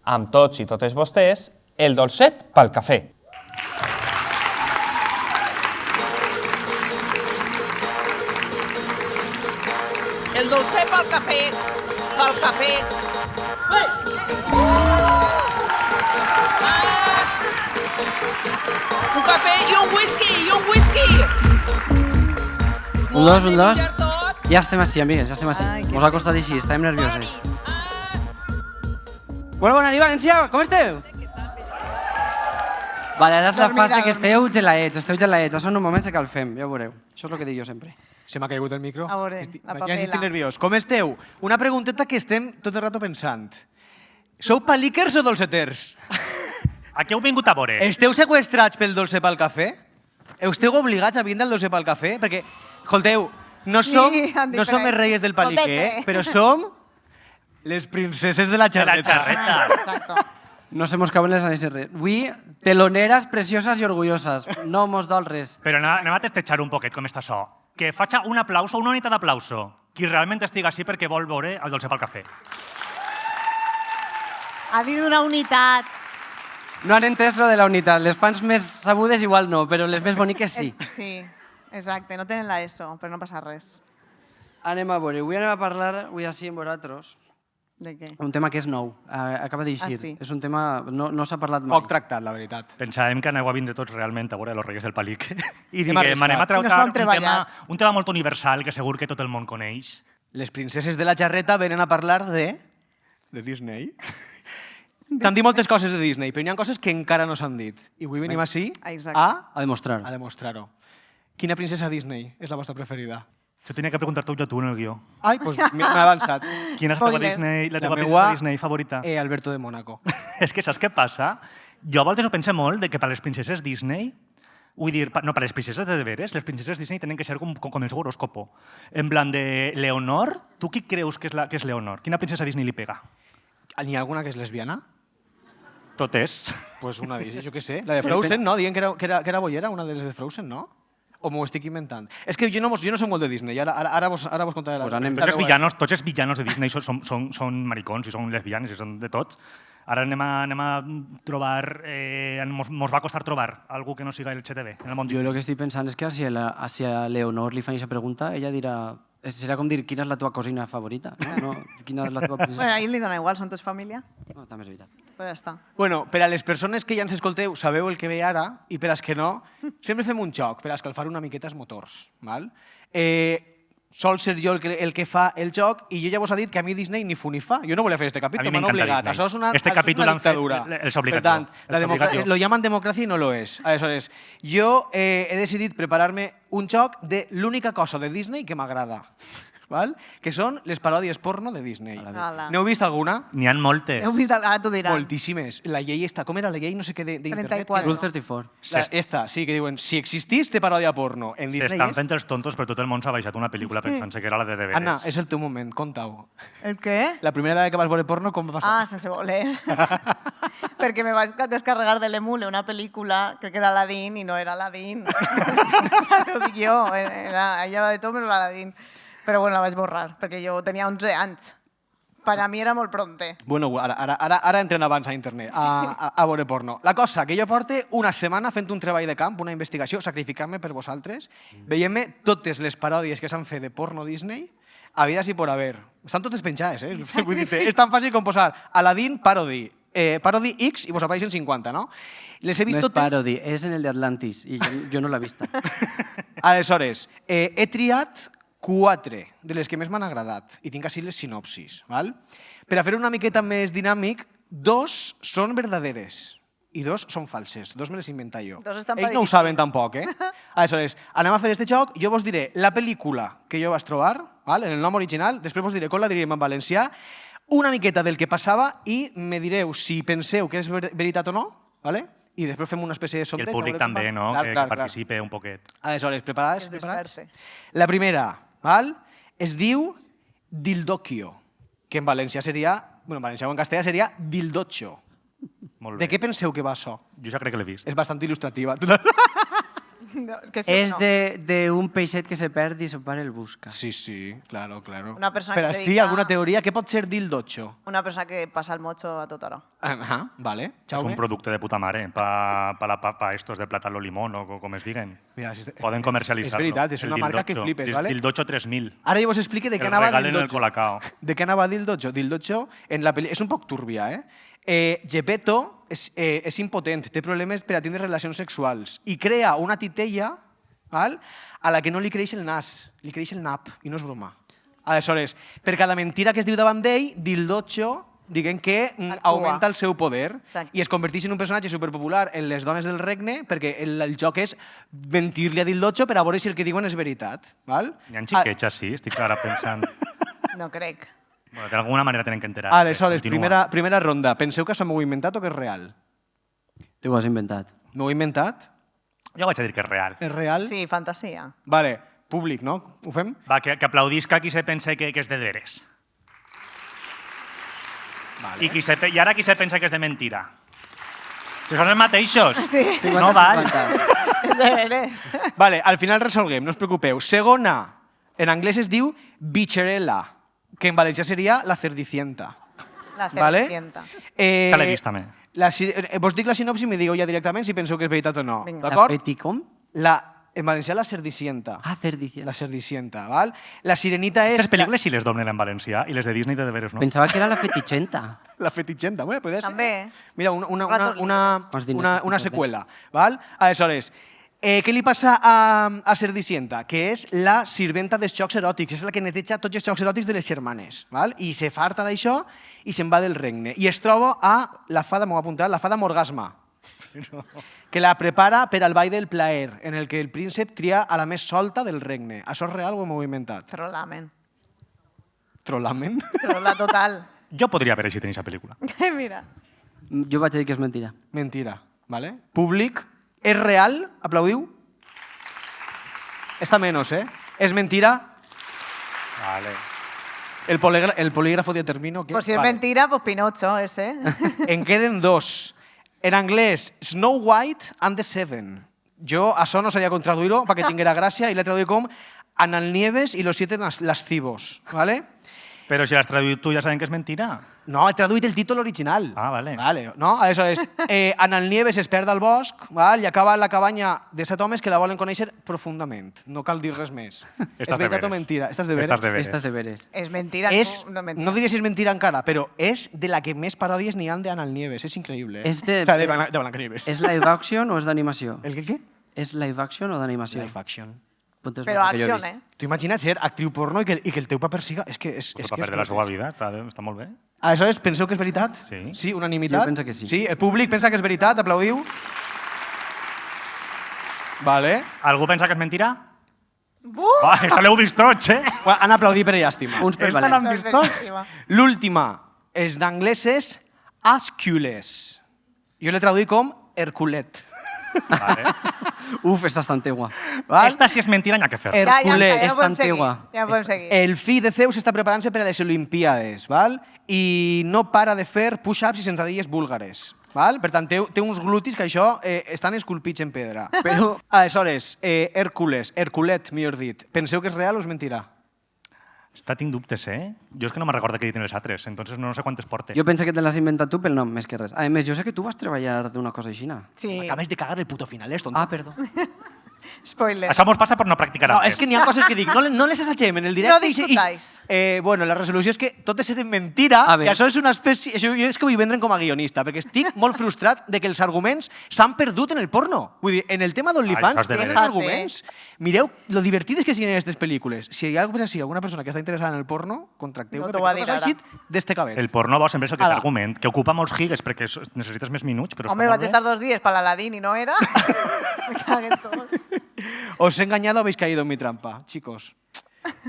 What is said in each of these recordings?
amb tots i totes vostès, el dolcet pel cafè. El dolcet pel cafè, pel cafè. Un cafè i un whisky, Un, dos. Menjar tot. Ja estem així, amigues, ja estem així. Ai, que Mos ha costat així, estàvem nervioses. Bona nit, València, com esteu? Vale, ara és la fase que esteu gelaets, Ara són un moment que el fem, ja ho veureu. Això és el que dic jo sempre. Se m'ha caigut el micro. A veure, la Ja papela. estic nerviós. Com esteu? Una pregunteta que estem tot el rato pensant. Sou paliquers o dolceters? A què heu vingut a veure? Esteu seqüestrats pel dolce pel cafè? Esteu obligats a vindre al dolce pel cafè? Perquè, escolteu, no som han dit les per ahí. reies del paliquer, però som les princeses de la De la xarreta. xarreta. Exacto. No se mos caben les anís res. Avui, teloneres precioses i orgulloses. No mos dol res. Però anem a testejar un poquet com està això. Que faig un aplauso, una unitat d'aplauso. Qui realment estiga així perquè vol veure el dolce pel cafè. Ha dit una unitat. No han entès lo de la unitat. Les fans més sabudes igual no, però les més boniques sí. Sí, exacte. No tenen la ESO, però no passa res. Anem a veure. Avui anem a parlar, avui així amb vosaltres, De què? un tema que és nou. Acaba d'eixir. Ah, sí? És un tema... No s'ha parlat mai. Poc tractat, la veritat. Pensàvem que aneu a vindre tots realment a veure los Reis del Palic. I Hem diguem, arriscat. anem a I no tractar s'ho han un tema, treballat. un tema molt universal que segur que tot el món coneix. Les princeses de la xarreta venen a parlar de Disney. T'han dit moltes coses de Disney, però hi ha coses que encara no s'han dit. I avui venim així Exacte. a demostrar. demostrar-ho. Quina princesa Disney és la vostra preferida? Això tenia que preguntar-t'ho jo tu en el guió. Ai, doncs m'he avançat. Quina és la teva, Spoiler. Disney, la La teva meua, princesa Disney favorita? Alberto de Mónaco. És que saps què passa? Jo a voltes ho pense molt de que per les princeses Disney, vull dir, no, per les princeses de veres, les princeses Disney tenen que ser com el seu horòscopo. En plan de Leonor, tu qui creus que és Leonor? Quina princesa Disney li pega? N'hi ha alguna que és lesbiana? Tot és. Pues una d'ells, jo què sé. La de Frozen, no? Diuen que era bollera, una de les de Frozen, no? O m'ho estic inventant? És que jo no soc molt de Disney, ara vos contaré Pues anem. Tots els villanos de Disney són maricons i són lesbianes i són de tots. Ara anem a trobar... Mos va costar trobar algú que no siga el LGTB en el món Jo Disney. el que estic pensant és que si a Leonor li fan aquesta pregunta, ella dirà... Serà com dir quina és la teva cosina favorita, no? Quina és la teva Bueno, princesa? a ell li dona igual, són tots família. No, també és veritat. Però ja està. Bueno, per a les persones que ja ens escolteu, sabeu el que ve ara, i per als que no, sempre fem un joc per a escalfar una miqueta els motors. Val? Sol ser jo el que fa el joc, i jo ja vos he dit que a mi Disney ni fu ni fa. Jo no volia fer este capítol, A mi m'han m'encanta obligat. Disney. Això és una, Este això és capítol una han fet dictadura. és obligació. Per tant, És obligació. lo llaman democràcia i no lo és. Aleshores, jo he decidit preparar-me un joc de l'única cosa de Disney que m'agrada. Val? Que són les paròdies porno de Disney. Ala. N'heu vist alguna? N'hi ha moltes. Heu vist, ara t'ho diran. Moltíssimes. La llei està... Com era la llei? No sé què d'internet. 34. Rule 34. Esta, sí, que diuen, si existís de paròdia porno en Disney S'estan és... fent els tontos, però tot el món s'ha baixat una pel·lícula pensant-se que era la de deberes. Anna, és el teu moment, conta-ho. El què? La primera vegada que vas veure porno, com va passar? Ah, sense voler. Perquè me vaig descarregar de l'emule una pel·lícula, crec que era Aladdin, i no era Aladdin. T'ho dic jo, ella va de tot menys l'Aladdin. Però bueno, la vaig borrar, perquè jo tenia 11 anys. Per a mi era molt pronte. Bueno, ara entren abans a internet, a veure porno. La cosa, que jo porte una setmana fent un treball de camp, una investigació, sacrificant-me per vosaltres, veient-me totes les paròdies que s'han fet de porno Disney, havides i por haver. Estan totes penjades, eh? Vull dir, és tan fàcil com posar Aladdin parody, parody X i vos apareixen 50, no? Les he No vist és totes... parody, és en el de Atlantis, i jo no l'he vista. Aleshores, he triat 4 de les que més m'han agradat i tinc així les sinopsis. Val? Per a fer una miqueta més dinàmic, 2 són verdaderes i 2 són falses. 2 me les inventa jo. Dos estan Ells no ho padríssims. saben tampoc, eh? Aleshores, anem a fer este joc. Jo vos diré la pel·lícula que jo vaig trobar, val? En el nom original, després vos diré com la diríem en valencià, una miqueta del que passava i me direu si penseu que és veritat o no, vale? I després fem una espècie de I sondeig. el públic també, no? Que participe un poquet. Aleshores, preparades? Es Preparats? desperte. La primera, val? Es diu Dildoquio, que en valencià seria, bueno, en valencià o en castellà seria Dildocho. Molt De bé. què penseu que va això? Jo ja crec que l'he vist. És bastant il·lustrativa. No, que sí, És no. de un peixet que se perd i son pare el busca. Sí, sí, claro, claro. Una persona Però que sí, dedica- alguna teoria? Què pot ser dildocho? Una persona que passa el mocho a tota hora. Ajá, vale. És Jaume? un producte de puta mare, pa estos de plátano limón o com es diguen. Mira, Poden comercialitzar-lo. És veritat, és El una marca que dildocho. flipes, ¿vale? Dildocho 3000. Ara jo vos explique de què El anava regalen el Dildocho. Colacao. De què anava Dildocho? Dildocho, en la pel·li... És un poc turbia, Gepetto és impotent, té problemes per a tindre relacions sexuals i crea una titella, val? A la que no li creix el nas, li creix el nap, i no és broma. Aleshores, per cada mentira que es diu davant d'ell, Dildocho, diguem que augmenta el seu poder Exacte. i es converteix en un personatge superpopular en les dones del regne perquè el joc és mentir-li a Dildocho per a veure si el que diuen és veritat. Val? Hi ha xiquets així, estic ara pensant. No crec. Bueno, d'alguna manera tenen que enterar. Aleshores, primera ronda. Penseu que això m'ho he inventat o que és real? Tu ho has inventat. M'ho he inventat? Jo vaig a dir que és real. És real? Sí, fantasia. Vale, públic, no? Ho fem? Va, que aplaudisca qui se pense que és de veres. Vale. I ara qui se pensa que és de mentira? Si són els mateixos. Sí. No val. 50. És de veres. Vale, al final resolguem, no us preocupeu. Segona, en anglès es diu bicherella, que en valencià seria la cerdicienta. La Vale? cenicienta. Se l'he vist, també. Vos dic la sinopsi i me digueu ja directament si penseu que és veritat o no. Vinga. La D'acord? Petit com? En valencià la cerdicienta. Ah, cerdicienta. La cerdicienta, val? La sirenita és... Aquestes pel·lícules sí les doblen en valencià i les de Disney de veres no. Pensava que era la fetichenta. La fetichenta, bueno, podria ser. També. Mira, Ratos una seqüela, val? Aleshores, què li passa a Cerdicienta? Que és la sirventa dels jocs eròtics, és la que neteja tots els jocs eròtics de les germanes, val? I se farta d'això i se'n va del regne. I es troba a la fada, m'ho he apuntat, la fada Morgasma, que la prepara per al ball del plaer, en el que el príncep tria a la més solta del regne. Això és real o m'ho he inventat? Trolamen. Trolamen? Trola total. Jo podria haver així tenir aquesta pel·lícula. Mira. Jo vaig a dir que és mentira. Mentira, vale? Públic, és real? Aplaudiu? Està menys, És mentira? Vale. El polígrafo determino que... Pues si es Vale. mentira, pues Pinocho ese. En queden dos. En anglès, Snow White and the Seven. Jo això no sabia com traduir-ho perquè tinguera gràcia i l'he traduït com Analnieves y los siete lascivos, ¿vale? Però si l'has traduït tu ja sabem que és mentira. No, he traduït el títol original. Ah, vale. No? Aleshores, Analnieves es perd al bosc, val? I acaba en la cabanya de 7 homes que la volen conèixer profundament. No cal dir res més. És Estàs de veritat o veres. mentira? Estàs de veres? Estàs de veres. Estas deberes. Es mentira. No, mentira. No diria si és mentira encara, però és de la que més paròdies n'hi ha d'Analnieves. És increïble. És de- O sigui, de Blancanieves. És live action o és d'animació? El què? És live action o d'animació? Live action. Pues és Pero el que jo he acción, vist. ¿eh? Tu imagina't ser actriu porno i que el teu paper siga... És que és Pues va perdre la seva vida, està molt bé. Aleshores, penseu que és veritat? Sí. Sí, unanimitat? Jo penso que sí. Sí, el públic pensa que és veritat, aplaudiu. Vale. Algú pensa que és mentira? Va, esta l'heu vist tots, Bueno, han aplaudit per llàstima. Uns per Esta valents. l'han vist tots. Perfectísima. L'última, és d'anglès és Ascules. Jo l'he traduït com Herculet. Vale. Uf, esta està antigua. Val? Esta si és mentira, n'hi ha que fer. Hercules. És no podem tan seguir. antigua. Ja podem seguir. El fill de Zeus està preparant-se per a les Olimpíades, val? I no para de fer push-ups i sentadilles búlgares. Val? Per tant, té uns glutis que això estan esculpits en pedra. Però, aleshores, Herculet, millor dit, penseu que és real o és mentira? Està tinc dubtes, Jo és que no me'n recordo què diuen les altres, entonces no sé quantes porte. Jo penso que te l'has inventat tu pel nom, més que res. A més, jo sé que tu vas treballar d'una cosa així. Sí. Acabes de cagar el puto final, tonto. Ah, perdó. Spoiler. Això mos passa per no practicar No, antes. és que n'hi ha coses que dic, no les assagem en el directe. No discutáis. Bueno, la resolució és que totes eren mentira, A veure. que això és una espècie... Això jo és que vull vendre'n com a guionista, perquè estic molt frustrat de que els arguments s'han perdut en el porno. Vull dir, en el tema Ai, d'OnlyFans estàs de tenen veres. arguments. Mireu lo divertides que siguin aquestes pel·lícules. Si hi ha alguna persona que està interessada en el porno, contracteu-me, No t'ho va perquè dir no s'ha ara. eixit d'este cabet. El porno bo sempre és el que té Ara. argument, que ocupa molts gigas perquè necessites més minuts, però Hombre, està vaig molt estar 2 días para Aladín y no era. Me caguen todos. Os he engañado, habéis caído en mi trampa, chicos.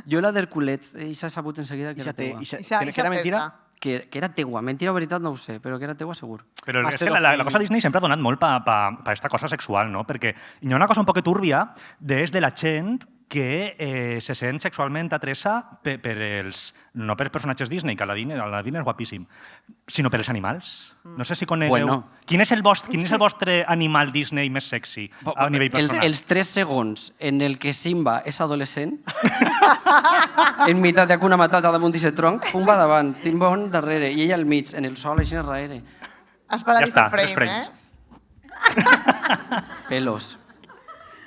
Jo la d'Herculet, ell s'ha sabut en seguida que era teua. Que era mentira? Que era teua. Mentira o veritat no ho sé, però que era teua segur. Però és Master que of la None. cosa Disney sempre ha donat molt per esta cosa sexual, no? Perquè hi ha una cosa un poc turbia des de la gent que se sent sexualment atresa no per personatges Disney, que Aladdin és guapíssim, sinó per els animals. No sé si conegueu... Bueno. Quin és el vostre animal Disney més sexy a nivell personal? Els 3 segons en el que Simba és adolescent, en meitat d'Hakuna Matata damunt d'aquest tronc, Pumba davant, Timbón darrere, i ella al mig, en el sol, així darrere. Has parat Ja està, frame, els frames. Pelos.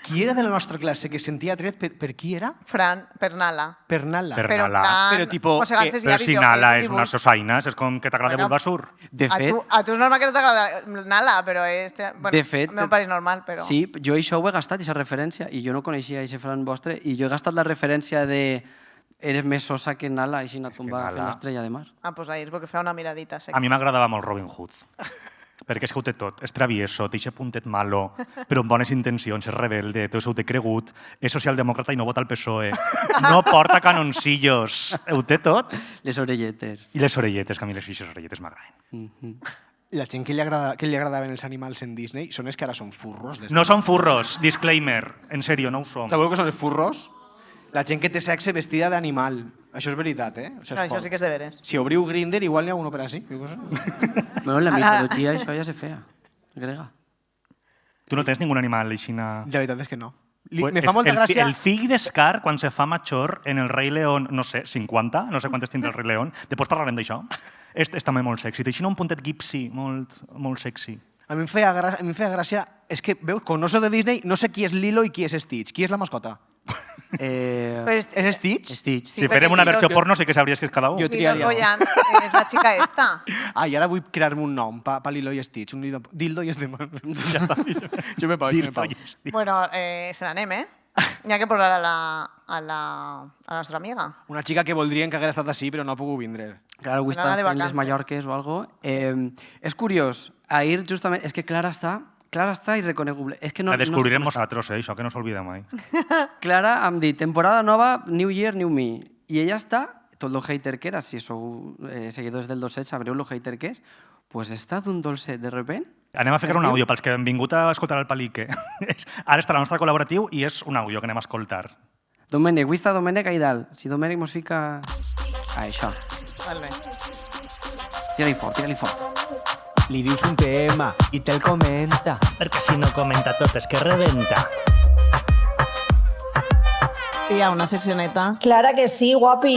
Qui era de la nostra classe que sentia tret per qui era? Fran, per Nala. Per Nala. Per Però Nala. Fran, Però tipo, Mossegant que- si Però ha si visto Nala un és una dibuix. sosaina, és com que t'agrada Bueno, Bulbasur. De fet, A tu és normal que no t'agrada Nala, però bueno, de fet, a mi em pareix normal, però... sí, jo això ho he gastat, aquesta referència, i jo no coneixia aquest Fran vostre, i jo he gastat la referència de eres més sosa que Nala, així anar tombar fent Nala- l'estrella de mar. Ah, pues ahí és perquè fa una miradita sexy. A mi m'agradava molt Robin Hood. Perquè és que ho té tot. És travieso, té aquest puntet malo, però amb bones intencions, és rebelde, tot això ho té cregut, és socialdemòcrata i no vota el PSOE. No porta canoncillos. Ho té tot. Les orelletes. I les orelletes, que a mi les fixes orelletes m'agraden. La gent que li agradaven els animals en Disney són els que ara són furros. No són furros, disclaimer. En sèrio, no ho som. Sabeu que són els furros? La gent que té sexe vestida d'animal. Això és veritat, eh? O sigui, No, això sí que és de veres. Si obriu Grindr, igual n'hi ha uno per així. Bueno, en la mitologia això ja se feia, grega. Tu no tens ningun animal aixina... La veritat és que no. Pues Me fa molta gràcia... El fill de Scar, quan se fa major, en el Rei León, no sé, 50, no sé quantes tindrà el Rei León, després parlarem d'això, és també molt sexy. Té un puntet gipsy, molt sexy. A mi em feia gràcia... És que, veus, com no soc de Disney, no sé qui és Lilo i qui és Stitch. Qui és la mascota? Però És Stitch? Stitch. Si farem una versió jo- porno, sí que sabries que és cada un. Jo- Lilos triaria. Boyan és la xica esta. Ah, i ara vull crear-me un nom pa Lilo i Stitch. Un dildo i Estemon. Ja està. Jo me pau, jo me pau. Bueno, se n'anem, eh? N'hi ha que posar a la nostra amiga. Una xica que voldrien que hagués estat així, però no ha pogut vindre. Clar, avui Anava està de fent les vacances. Mallorques o algo. És curiós, ahir justament... És que Clara està irreconeguble. És que no, La descobrirem no, nosaltres, això que no s'oblida mai. Clara em dit, temporada nova, New Year, New Me. I ella està, tot lo hater que era, si sou seguidors del dolcet sabreu lo hater que és, pues està d'un dolcet de repent. Anem a ficar un àudio pels que han vingut a escoltar el Palique. Ara està el nostre col·laboratiu i és un àudio que anem a escoltar. Domènec, avui està Domènec ahí dalt. Si Domènec mos fica... Ah, això. Molt bé. Tira-li fort, tira-li fort. Li dius un tema i te'l comenta. Perquè si no comenta tot és que rebenta. Hi ha una seccioneta. Clara que sí, guapi.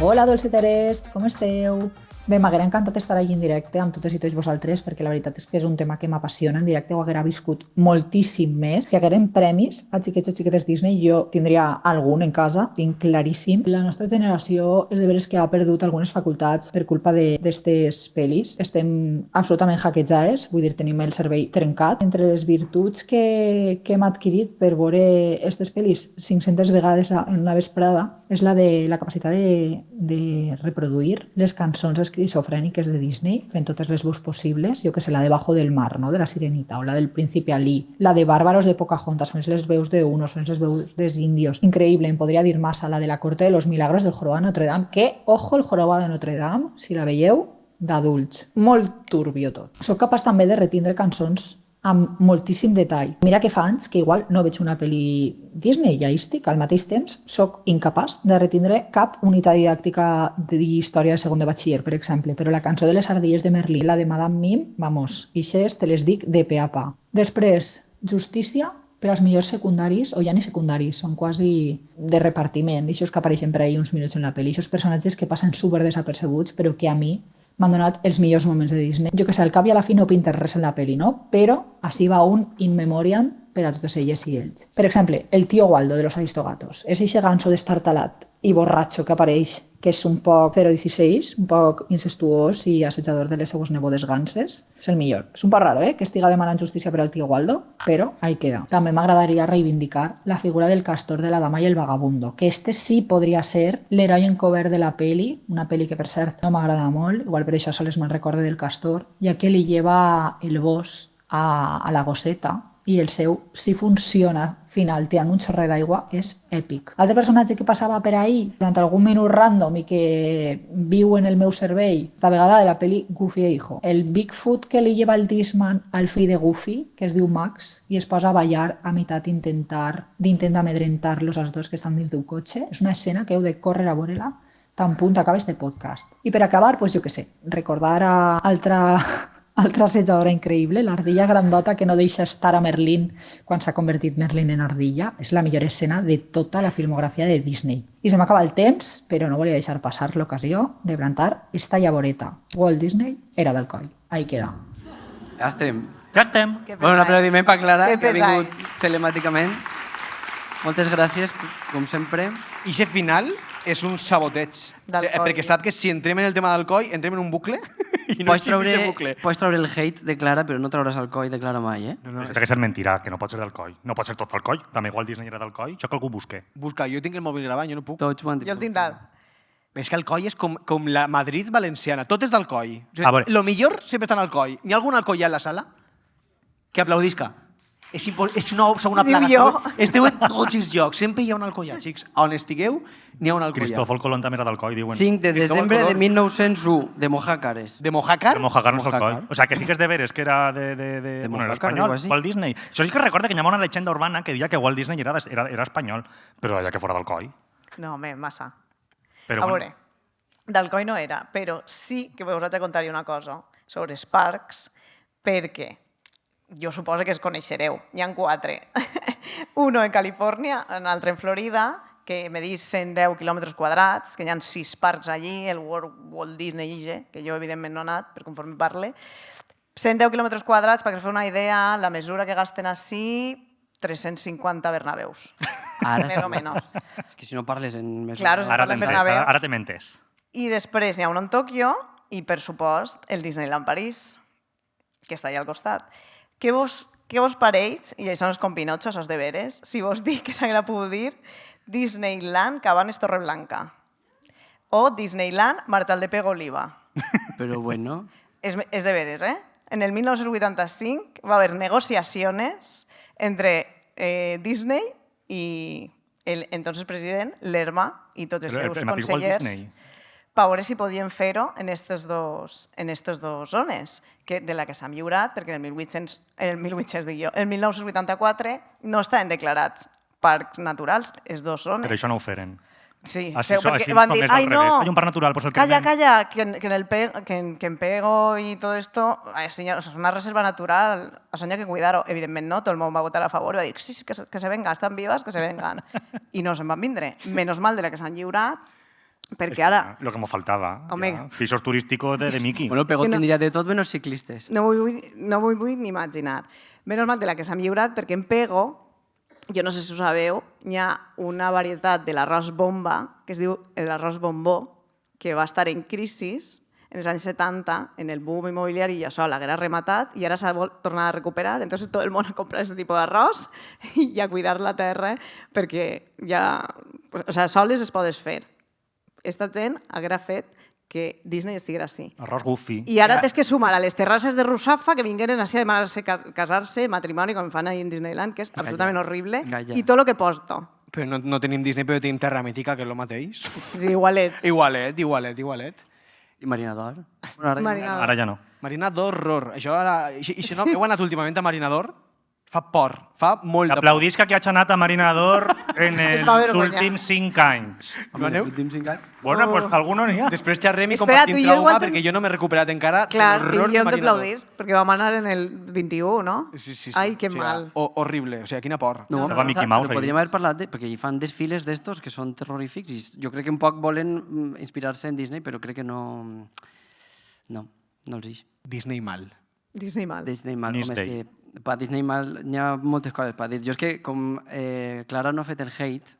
Hola, dolceteres, com esteu? Bé, m'haguera encantat estar allí en directe amb totes i tots vosaltres, perquè la veritat és que és un tema que m'apassiona. En directe ho haguera viscut moltíssim més. Si hagueren premis a xiquets o xiquetes Disney, jo tindria algun en casa, tinc claríssim. La nostra generació és de veres que ha perdut algunes facultats per culpa d'estes pel·lis. Estem absolutament hackejades, vull dir, tenim el cervell trencat. Entre les virtuts que hem adquirit per veure aquestes pel·lis 500 vegades en una vesprada és la de la capacitat de reproduir les cançons esquizofrèniques de Disney, fent totes les veus possibles, jo que sé, la de Bajo del Mar, no?, de la Sirenita, o la del Príncipe Ali, la de Bárbaros de Pocahontas, fent les veus d'unos, fent les veus dels índios. Increïble, em podria dir massa, la de la Corte de los Milagros del Jorobado de Notre Dame, que, ojo, el Jorobado de Notre Dame, si la veieu, d'adults. Molt turbio tot. Soc capaç també de retindre cançons amb moltíssim detall. Mira que fa anys que igual no veig una pel·li Disney, ja estic, al mateix temps soc incapaç de retindre cap unitat didàctica d'història de segon de batxiller, per exemple, però la cançó de les ardilles de Merlí, la de Madame Mim, vamos, ixes te les dic de pe a pa. Després, Justícia per als millors secundaris, o ja ni secundaris, són quasi de repartiment, d'aixòs que apareixen per ahí uns minuts en la pel·li, aquests personatges que passen super desapercebuts, però que a mi m'han donat els millors moments de Disney. Jo que sé, al cap i a la fi no pinta res en la pel·li, no? Però així va un in memoriam per a totes elles i ells. Per exemple, el tío Waldo de los Aristogatos. És eixe ganso destartalat i borratxo que apareix, que és un poc 016, un poc incestuós i assetjador de les seues nebodes ganses. És el millor. És un poc raro, que estiga demanant justícia per al tío Waldo, però ahí queda. També m'agradaria reivindicar la figura del castor de la dama i el vagabundo, que este sí podria ser l'heroi encobert de la peli, una peli que per cert no m'agrada molt, igual per això sols me'n recorde del castor, ja que li lleva el bosc a la gosseta i el seu, si funciona, final, tirant un xorret d'aigua, és èpic. L'altre personatge que passava per ahir, durant algun minut random i que viu en el meu cervell, esta vegada de la pel·li Goofy e Hijo. El Bigfoot que li lleva el Discman al fill de Goofy, que es diu Max, i es posa a ballar a meitat d'intentar amedrentar-los els dos que estan dins d'un cotxe. És una escena que heu de córrer a veure-la tan punt acaba este podcast. I per acabar, pues jo què sé, recordar a altra assetjadora increïble, l'ardilla grandota que no deixa estar a Merlín quan s'ha convertit Merlín en ardilla. És la millor escena de tota la filmografia de Disney. I se m'acaba el temps, però no volia deixar passar l'ocasió de plantar esta llavoreta. Walt Disney era d'Alcoi. Ahí queda. Ja estem. Ja estem. Bueno, un aplaudiment per Clara, Que que ha pesat. vingut telemàticament. Moltes gràcies, com sempre. I aquest final és un saboteig. D'Alcoi. Perquè sap que si entrem en el tema d'Alcoi, entrem en un bucle i no Pots sortim d'aquest bucle. treure el hate de Clara, però no trauràs el coll de Clara mai, eh? No, té que ser mentira, que no pot ser d'Alcoi. No pot ser tot Alcoi. També igual Disney era d'Alcoi. Això que algú busque. Busca, jo tinc el mòbil gravant, jo no puc. Tots ho han dit. Jo el tinc dalt. És que Alcoi és com la Madrid valenciana. Tot és d'Alcoi. A veure. Lo millor sempre està en Alcoi. N'hi ha algun Alcoià en la sala? Que aplaudisca. És una segona Diu plaga. jo. Esteu en tots els llocs. Sempre hi ha un Alcoià, xics. On estigueu, n'hi ha un Alcoià. Cristófol Colón també era d'Alcoi, diuen. 5 de Cristóbal desembre de Colón. 1901, de Mojácares. De Mojácar? De Mojácar no és Mojácar. Alcoi. O sea, que sí que és de veres, que era de bueno, era Mojácar, espanyol, algo así. Walt Disney. Això sí que recorda que hi ha una llegenda urbana que deia que Walt Disney era espanyol, però deia que fora d'Alcoi. No, home, massa. Però A veure, d'Alcoi no era, però sí que us haig de contar una cosa sobre els parcs, perquè jo suposo que es coneixereu. Hi ha 4. Uno en Califòrnia, un altre en Florida, que medís 110 quilòmetres quadrats, que hi ha 6 parcs allí, el Walt Disney IGE, que jo evidentment no he anat, per conforme parle. 110 quilòmetres quadrats, perquè us feu una idea, la mesura que gasten així, 350 Bernabeus. Ara Més o menys. És que si no parles en més... Claro, Ara Parla t'he Bernabéu. ara t'he mentes. I després n'hi ha un en Tòquio i, per supost, el Disneyland París, que està allà al costat. Què vos pareix, i això no és com Pinocho, això és de veres, si vos dic que s'haguera pogut dir Disneyland Cabanes Torreblanca o Disneyland Martal de Pego Oliva. Però bueno... És de veres, eh? En el 1985 va haver negociacions entre Disney i el entonces president, Lerma, i tots els Però seus el mateix Walt consellers, Disney. per veure si podien fer-ho en aquestes dos zones, de la que s'han lliurat, perquè en el 1984 no estaven declarats parcs naturals, les dues zones. Però això no ho feren. Sí, Així, perquè així van com dir, és al ai revés. no, Hay un parc natural, pues el que calla, ven". calla, que en Pego y todo esto, es una reserva natural, això hay que cuidar-ho. Evidentment no, tot el món va votar a favor i va dir, sí, que se vengan, estan vives, que se vengan. I no se'n van vindre. Menos mal de la que s'han lliurat, perquè ara Lo que me faltava. Home. Ja. Pisos turísticos de Mickey. Bueno, Pego que no- tindria de tot menys ciclistes. no m'ho vull ni imaginar. Menos mal de la que s'han lliurat, perquè en Pego, jo no sé si ho sabeu, hi ha una varietat de l'arròs bomba, que es diu l'arròs bombó, que va estar en crisi en els anys 70, en el boom immobiliari i això l'haguera rematat i ara s'ha tornat a recuperar. Entonces tot el món a comprar aquest tipus d'arròs i a cuidar la terra perquè ja... O sigui, soles es podes fer. Esta gent haguera fet que Disney estiguera així. Arròs Goofy. I ara tens que sumar a les terrasses de Rusafa que vingueren així a demanar-se casar-se, matrimoni, com fan ahí en Disneyland, que és absolutament horrible, Calla. i tot el que porto. Però no tenim Disney, però tenim Terra Mítica, que és el mateix. Sí, igualet. Igualet. I Marinador. Bueno, ara Marinador. Ara ja no. Marinador, horror. Això ara... I si no, heu anat últimament a Marinador? Fa por, fa molt de por. Aplaudís que aquí ha anat a Marinador en els fa vergonya. últims 5 anys. No aneu? Els últims 5 anys. Bueno, pues alguno n'hi ha. Després xerrem i Espera, compartim tu i jo trauma igual perquè jo no m'he recuperat encara Clar, de i l'horror jo de hem Marinador. d'aplaudir, perquè vam anar en el 21, no? Sí. Ai, que O sigui, mal. Horrible, o sigui, quina por. No, Va Mickey Mouse allí. podríem haver parlat, perquè hi fan desfiles d'estos que són terrorífics i jo crec que un poc volen inspirar-se en Disney, però crec que no... No els ix. Disney mal. Disney mal. Disney mal. Disney. Home, és que per Disney mal n'hi ha moltes coses per dir. Jo és que com Clara no ha fet el hate,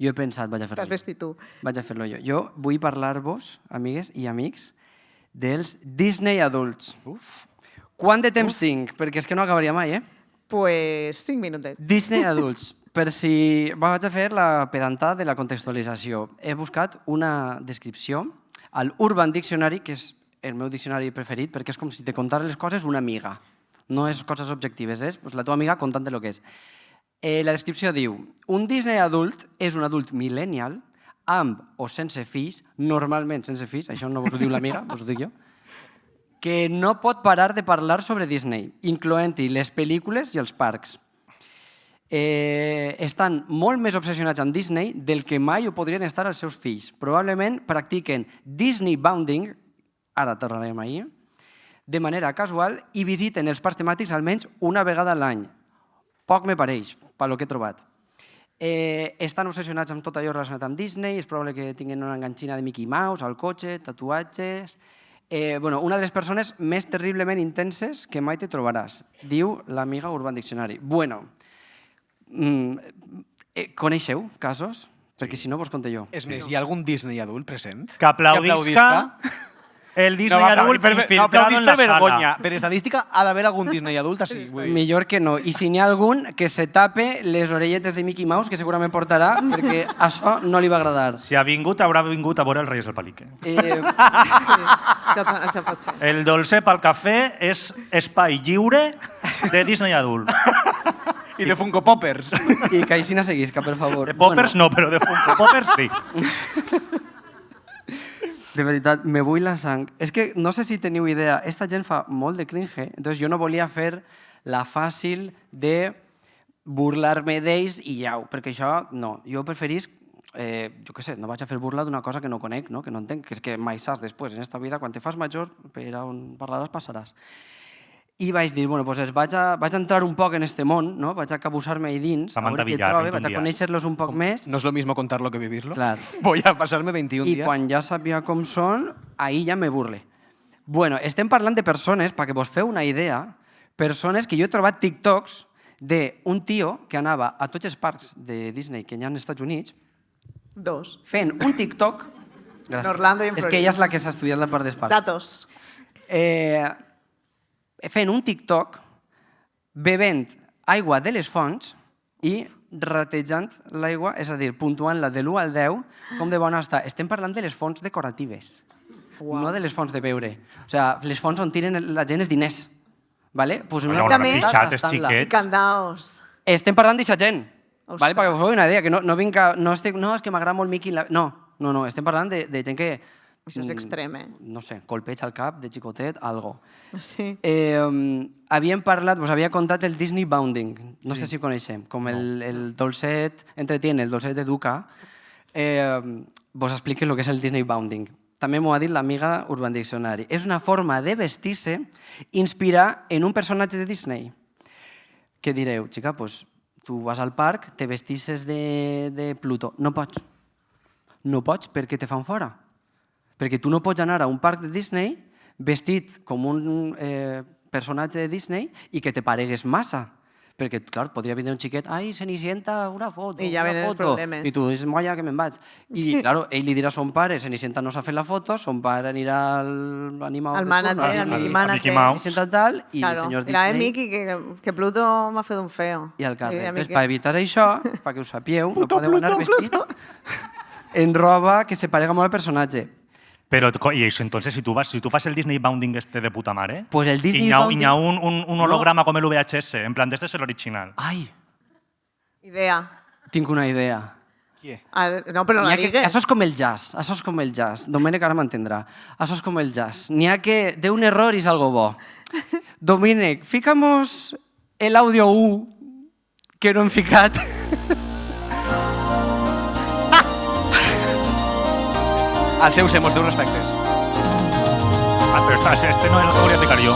jo he pensat, vaig a fer-lo T'has vestit tu. Vaig a fer-lo jo. Jo vull parlar-vos, amigues i amics, dels Disney adults. Quant de temps tinc? Perquè és que no acabaria mai, eh? Pues 5 minutets. Disney adults. Per si vaig a fer la pedantada de la contextualització. He buscat una descripció al Urban Dictionary, que és el meu diccionari preferit, perquè és com si te contara les coses una amiga. No és coses objectives, és pues, la teva amiga contant el que és. La descripció diu: un Disney adult és un adult millennial amb o sense fills, normalment sense fills, això no vos ho diu l'amiga, vos ho dic jo, que no pot parar de parlar sobre Disney, incloent-hi les pel·lícules i els parcs. Estan molt més obsessionats amb Disney del que mai ho podrien estar els seus fills. Probablement practiquen Disney bounding, ara tornarem ahir, de manera casual i visiten els parcs temàtics almenys una vegada a l'any. Poc me pareix, pel que he trobat. Estan obsessionats amb tot allò relacionat amb Disney, és probable que tinguin una enganxina de Mickey Mouse al cotxe, tatuatges... Una de les persones més terriblement intenses que mai te trobaràs, diu l'amiga Urban Dictionary. Coneixeu casos? Perquè si no, vos conté jo. És més, hi ha algun Disney adult present? Que aplaudisca el Disney adult infiltrado en la sala. Per estadística, ha d'haver algun Disney adult així. Millor que no. I si n'hi ha algun, que se tape les orelletes de Mickey Mouse, que segurament portarà, perquè això no li va agradar. Si ha vingut, haurà vingut a veure els Reis del Palique. Això pot ser. El dolcer pel cafè és espai lliure de Disney adult. I de Funko Poppers. I que així no seguisca, per favor. De Poppers no, però de Funko Poppers sí. De veritat, me vull la sang. És que no sé si teniu idea, esta gent fa molt de cringe, entonces jo no volia fer la fàcil de burlar-me d'ells i jau, perquè això no. Jo preferís, jo què sé, no vaig a fer burla d'una cosa que no conec, no? Que no entenc, que és que mai saps després, en esta vida, quan te fas major, per on parlaràs passaràs. I vaig dir, bueno, doncs vaig a entrar un poc en este món, no? Vaig a cabusar-me ahí dins, a veure què trobe, vaig a conèixer-los un poc més. No és lo mismo contarlo que vivirlo. Clar. Voy a pasar-me 21 I dies. quan ja sabia com són, ahí ja me burle. Bueno, estem parlant de persones, perquè vos feu una idea, persones que jo he trobat TikToks d'un tio que anava a tots els parcs de Disney que hi ha als Estats Units fent un TikTok... En Orlando i en És que Florida. ella és la que s'ha estudiat la part d'esparc. Datos. Fent un TikTok bevent aigua de les fonts i ratejant l'aigua, és a dir, puntuant-la de l'1 al 10, com de bona està. Estem parlant de les fonts decoratives, no de les fonts de beure. O sigui, les fonts on tiren la gent els diners. Vale? Pues una ratejades I xiquets. candaos. estem parlant d'aquesta gent, vale? Perquè us feu una idea, que no vinc a... No, és que m'agrada molt Mickey... No, estem parlant de gent que... Això és extrem, No sé, colpeig al cap de xicotet, algo. Sí. Havíem parlat, vos havia contat el Disney Bounding, no sé si coneixem, com el dolcet entretiene, el dolcet educa. Vos explico el que és el Disney Bounding. També m'ho ha dit l'amiga Urban Dictionary. És una forma de vestir-se inspirar en un personatge de Disney. Què direu? Xica, pues, tu vas al parc, te vestisses de Pluto. No pots. No pots perquè te fan fora. Perquè tu no pots anar a un parc de Disney vestit com un personatge de Disney i que te paregues massa. Perquè, clar, podria vindre un xiquet, ai, Cenicienta, una foto, I ja venen els problemes. I tu dius, molla, que me'n vaig. I, clar, ell li dirà a son pare, Cenicienta no s'ha fet la foto, son pare anirà al animal Al manager, al Mickey Manager. Mickey Mouse. Cenicienta tal, i el Claro. senyor Dirà, Disney... Mickey, que Pluto m'ha fet un feo. I al carrer. I Pues, Mickey- per evitar això, perquè ho sapieu, no podeu anar vestit en roba que se parega molt al personatge. Però, i això, entonces, si tu fas el Disney Bounding este de puta mare, Pues el Disney i hi Bounding- ha un holograma com el VHS, en plan, este és l'original. Ai, Idea. tinc una idea. No, però no la digues. Això és com el jazz, això és com el jazz. Domènec ara m'entendrà. Això és com el jazz. N'hi ha que d'un error és algo bo. Domènec, ficamos el audio 1 que no hem ficat. Als seus hemos deus respectes. Però este no és el que hauria de ficar jo.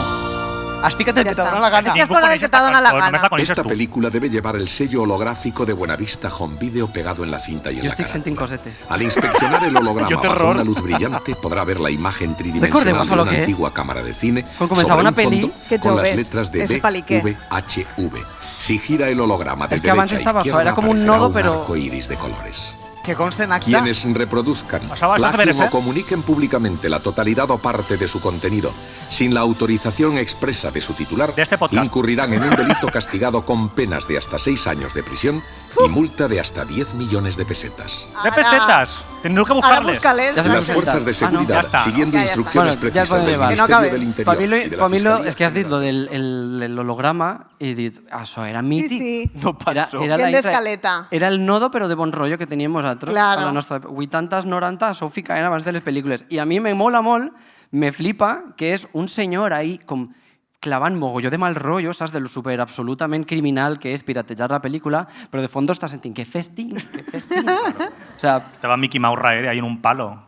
Has ficat el que t'ha donat la gana. És que has posat el que t'ha donat la gana. Esta película debe llevar el sello holográfico de Buenavista Home Video pegado en la cinta y en Jo la estic cara. sentint cosetes. Al inspeccionar el holograma Yo bajo terror. una luz brillante, podrá ver la imagen tridimensional Recordemos de a lo una que es. antigua cámara de cine Quan començava sobre una un fondo peli, que con las joves, letras de és B, paliqué. V, H, V. Si gira el holograma de Es que abans derecha a estaba izquierda, era como un aparecerá nodo, un pero- arco iris de colores. Que conste en acta... Quienes reproduzcan, Pasaba esas plagien deberes, o comuniquen públicamente la totalidad o parte de su contenido sin la autorización expresa de su titular, De este podcast. incurrirán en un delito castigado con penas de hasta 6 años de prisión y multa de hasta 10 millones de pesetas. De pesetas. Tendreu que Ara buscarles. búscales. Ya se Las me fuerzas de Ah, no, seguridad, ya está. siguiendo Ya está. instrucciones Bueno, ya precisas podem del llevar. Que no Ministerio acabe. del Interior y de la Fiscalía, és que has dit lo del holograma i he dit, això era mític. sí. No passó. Era Ben la d'escaleta. Era el nodo, però de bon rotllo que teníem nosaltres. Claro. A la nostra 80s, 90, sou ficant abans de les pel·lícules. I a mi me mola molt, me flipa, que és un senyor ahí com clavant mogolló de mal rotllo, saps, del super absolutament criminal que és piratejar la pel·lícula, però de fondo estàs sentint que festín, que festín. O sea, Estaba Mickey Mouse Raere ahí en un palo.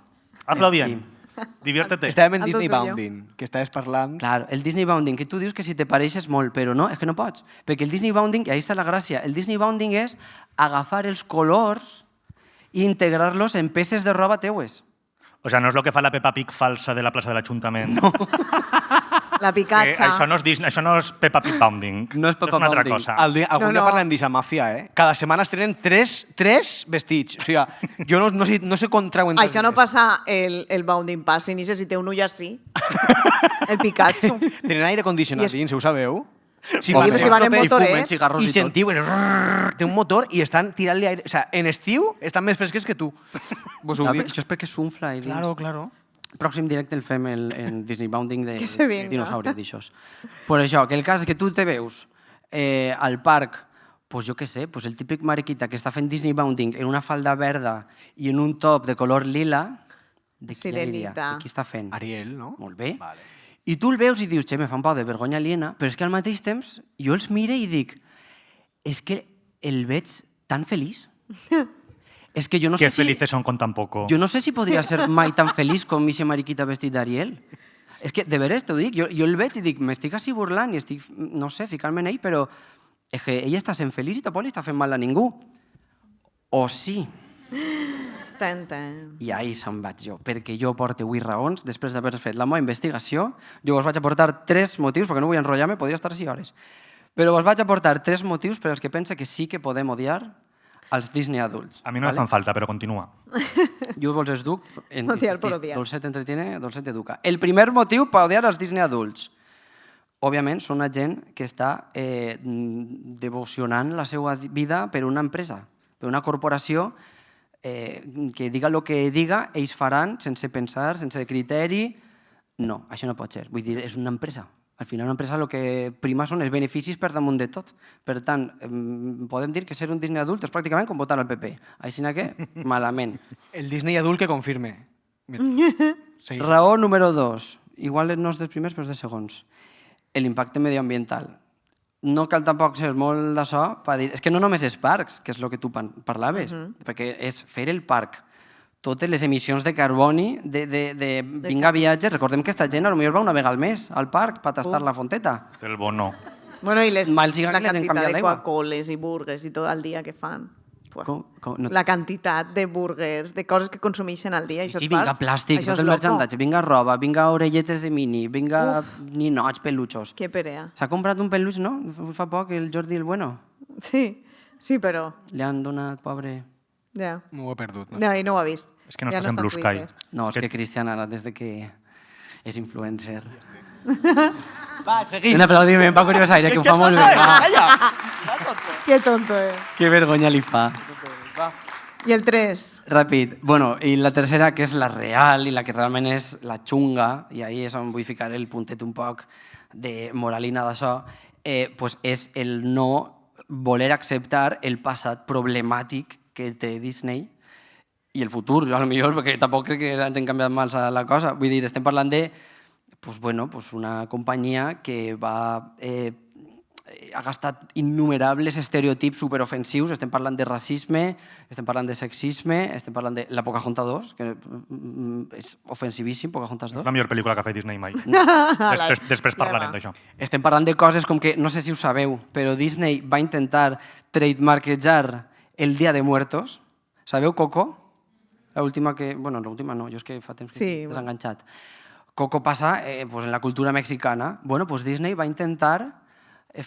Hazlo En bien. fin. Diviértete. Estàvem en A tot Disney allò. Bounding, que estaves parlant... clar, el Disney Bounding, que tu dius que si te pareixes molt, però no, és que no pots. Perquè el Disney Bounding, i ahí està la gràcia, el Disney Bounding és agafar els colors i integrar-los en peces de roba teues. O sea, no és el que fa la Peppa Pig falsa de la plaça de l'Ajuntament. No. La picatxa. Això no és Disney, això no és Peppa Pig Bounding. No és Peppa una altra Bounding. cosa. Algun dia No. parlem d'això, màfia, eh? Cada setmana es tenen tres vestits. O sigui, jo no sé com treuen... Això no passa el Bounding Pass, si ni sé si té un ull així. El Pikachu. Tenen aire condicionat I és- dins, ho sabeu? Si Home, si van en i motoret. fumen cigarros I i tot. sentiu... Té un motor i estan tirant-li aire... O sigui, en estiu estan més fresques que tu. Vos ho Saps? dic. Això és perquè s'unfla. Ahí dins. Claro, claro. Pròxim directe el fem en Disney Bounding de Que se venga. dinosauri, d'aixòs. Per això, que el cas és que tu te veus al parc, pues jo què sé, pues el típic mariquita que està fent Disney Bounding en una falda verda i en un top de color lila, de qui aniria? Sirenita. De qui està fent? Ariel, no? Molt bé. Vale. I tu el veus i dius, me fa un pau de vergonya aliena, però és que al mateix temps jo els mire i dic, és que el veig tan feliç. És que jo no Qué sé si... felices son con tan poco. Jo no sé si podria ser mai tan feliç com mi mariquita vestit d'Ariel. És que, de veres, t'ho dic, jo el veig i dic, m'estic així burlant i estic, no sé, ficant-me en ell, però és que ell està sent feliç i tampoc li està fent mal a ningú. O sí. Tan, tan. I ahí se'n vaig jo, perquè jo porto 8 raons, després d'haver fet la meva investigació, jo us vaig aportar 3 motius, perquè no vull enrotllar-me, podria estar 6 hores, però us vaig aportar 3 motius per als que pensa que sí que podem odiar als Disney adults. A mí no me hacen falta, pero continúa. Jo vos els duc en Odiar por odiar. Dolcet entretiene, Dolcet educa. El primer motiu per odiar als Disney adults. Òbviament, són una gent que està devocionant la seva vida per una empresa, per una corporació que diga el que diga, ells faran sense pensar, sense criteri. No, això no pot ser. Vull dir, és una empresa. Al final, una empresa el que prima són els beneficis per damunt de tot. Per tant, podem dir que ser un Disney adult és pràcticament com votar al PP. Així que, malament. El Disney adult que confirme. Mira. Sí. Raó número 2. Igual no és dels primers, però és dels segons. L'impacte medioambiental. No cal tampoc ser molt d'això per dir... És que no només és parcs, que és el que tu parlaves, perquè és fer el parc. Totes les emissions de carboni de vinga viatges. Recordem que esta gent potser va una vegada al mes al parc per tastar la fonteta. El bono. Bueno, i Mal siga la que les han quantitat canviat de l'aigua. Coca-Coles i burgers i tot el dia que fan. Fuà. No- La quantitat de burgers, de coses que consumeixen al dia. Sí, això sí, és vinga parcs. plàstic, Això tot és el loco. merchandatge, vinga roba, vinga orelletes de mini, vinga ninots, peluchos. Que perea. S'ha comprat un peluix, no? Fa poc, el Jordi el Bueno. Sí, sí, però... Li han donat, pobre... Ja. M'ho he perdut. No? No, i no ho ha vist. És que no Ja estàs en està a Blue Sky. Twitter. No, és que Cristian ara, des de que és influencer... Va, seguim. Un aplaudiment per Curiós Aire, que ho fa molt bé. Va. Que tonto, Que vergonya li fa. I el 3. Ràpid. Bueno, i la tercera, que és la real i la que realment és la xunga, i ahí és on vull ficar el puntet un poc de moralina d'això, pues és el no voler acceptar el passat problemàtic que té Disney i el futur, a lo millor, perquè tampoc crec que ens han canviat mals a la cosa. Vull dir, estem parlant de una companyia que ha gastat innumerables estereotips superofensius. Estem parlant de racisme, estem parlant de sexisme, estem parlant de la Pocahontas 2, que és ofensivíssim, Pocahontas 2. La millor pel·lícula que ha fet Disney mai. Després parlarem d'això. Estem parlant de coses com que, no sé si ho sabeu, però Disney va intentar trademarkejar el Dia de Muertos. Sabeu Coco? L'última que... Bueno, l'última no, jo és que fa temps que Sí, he desenganxat. Coco passa pues en la cultura mexicana. Bueno, pues Disney va intentar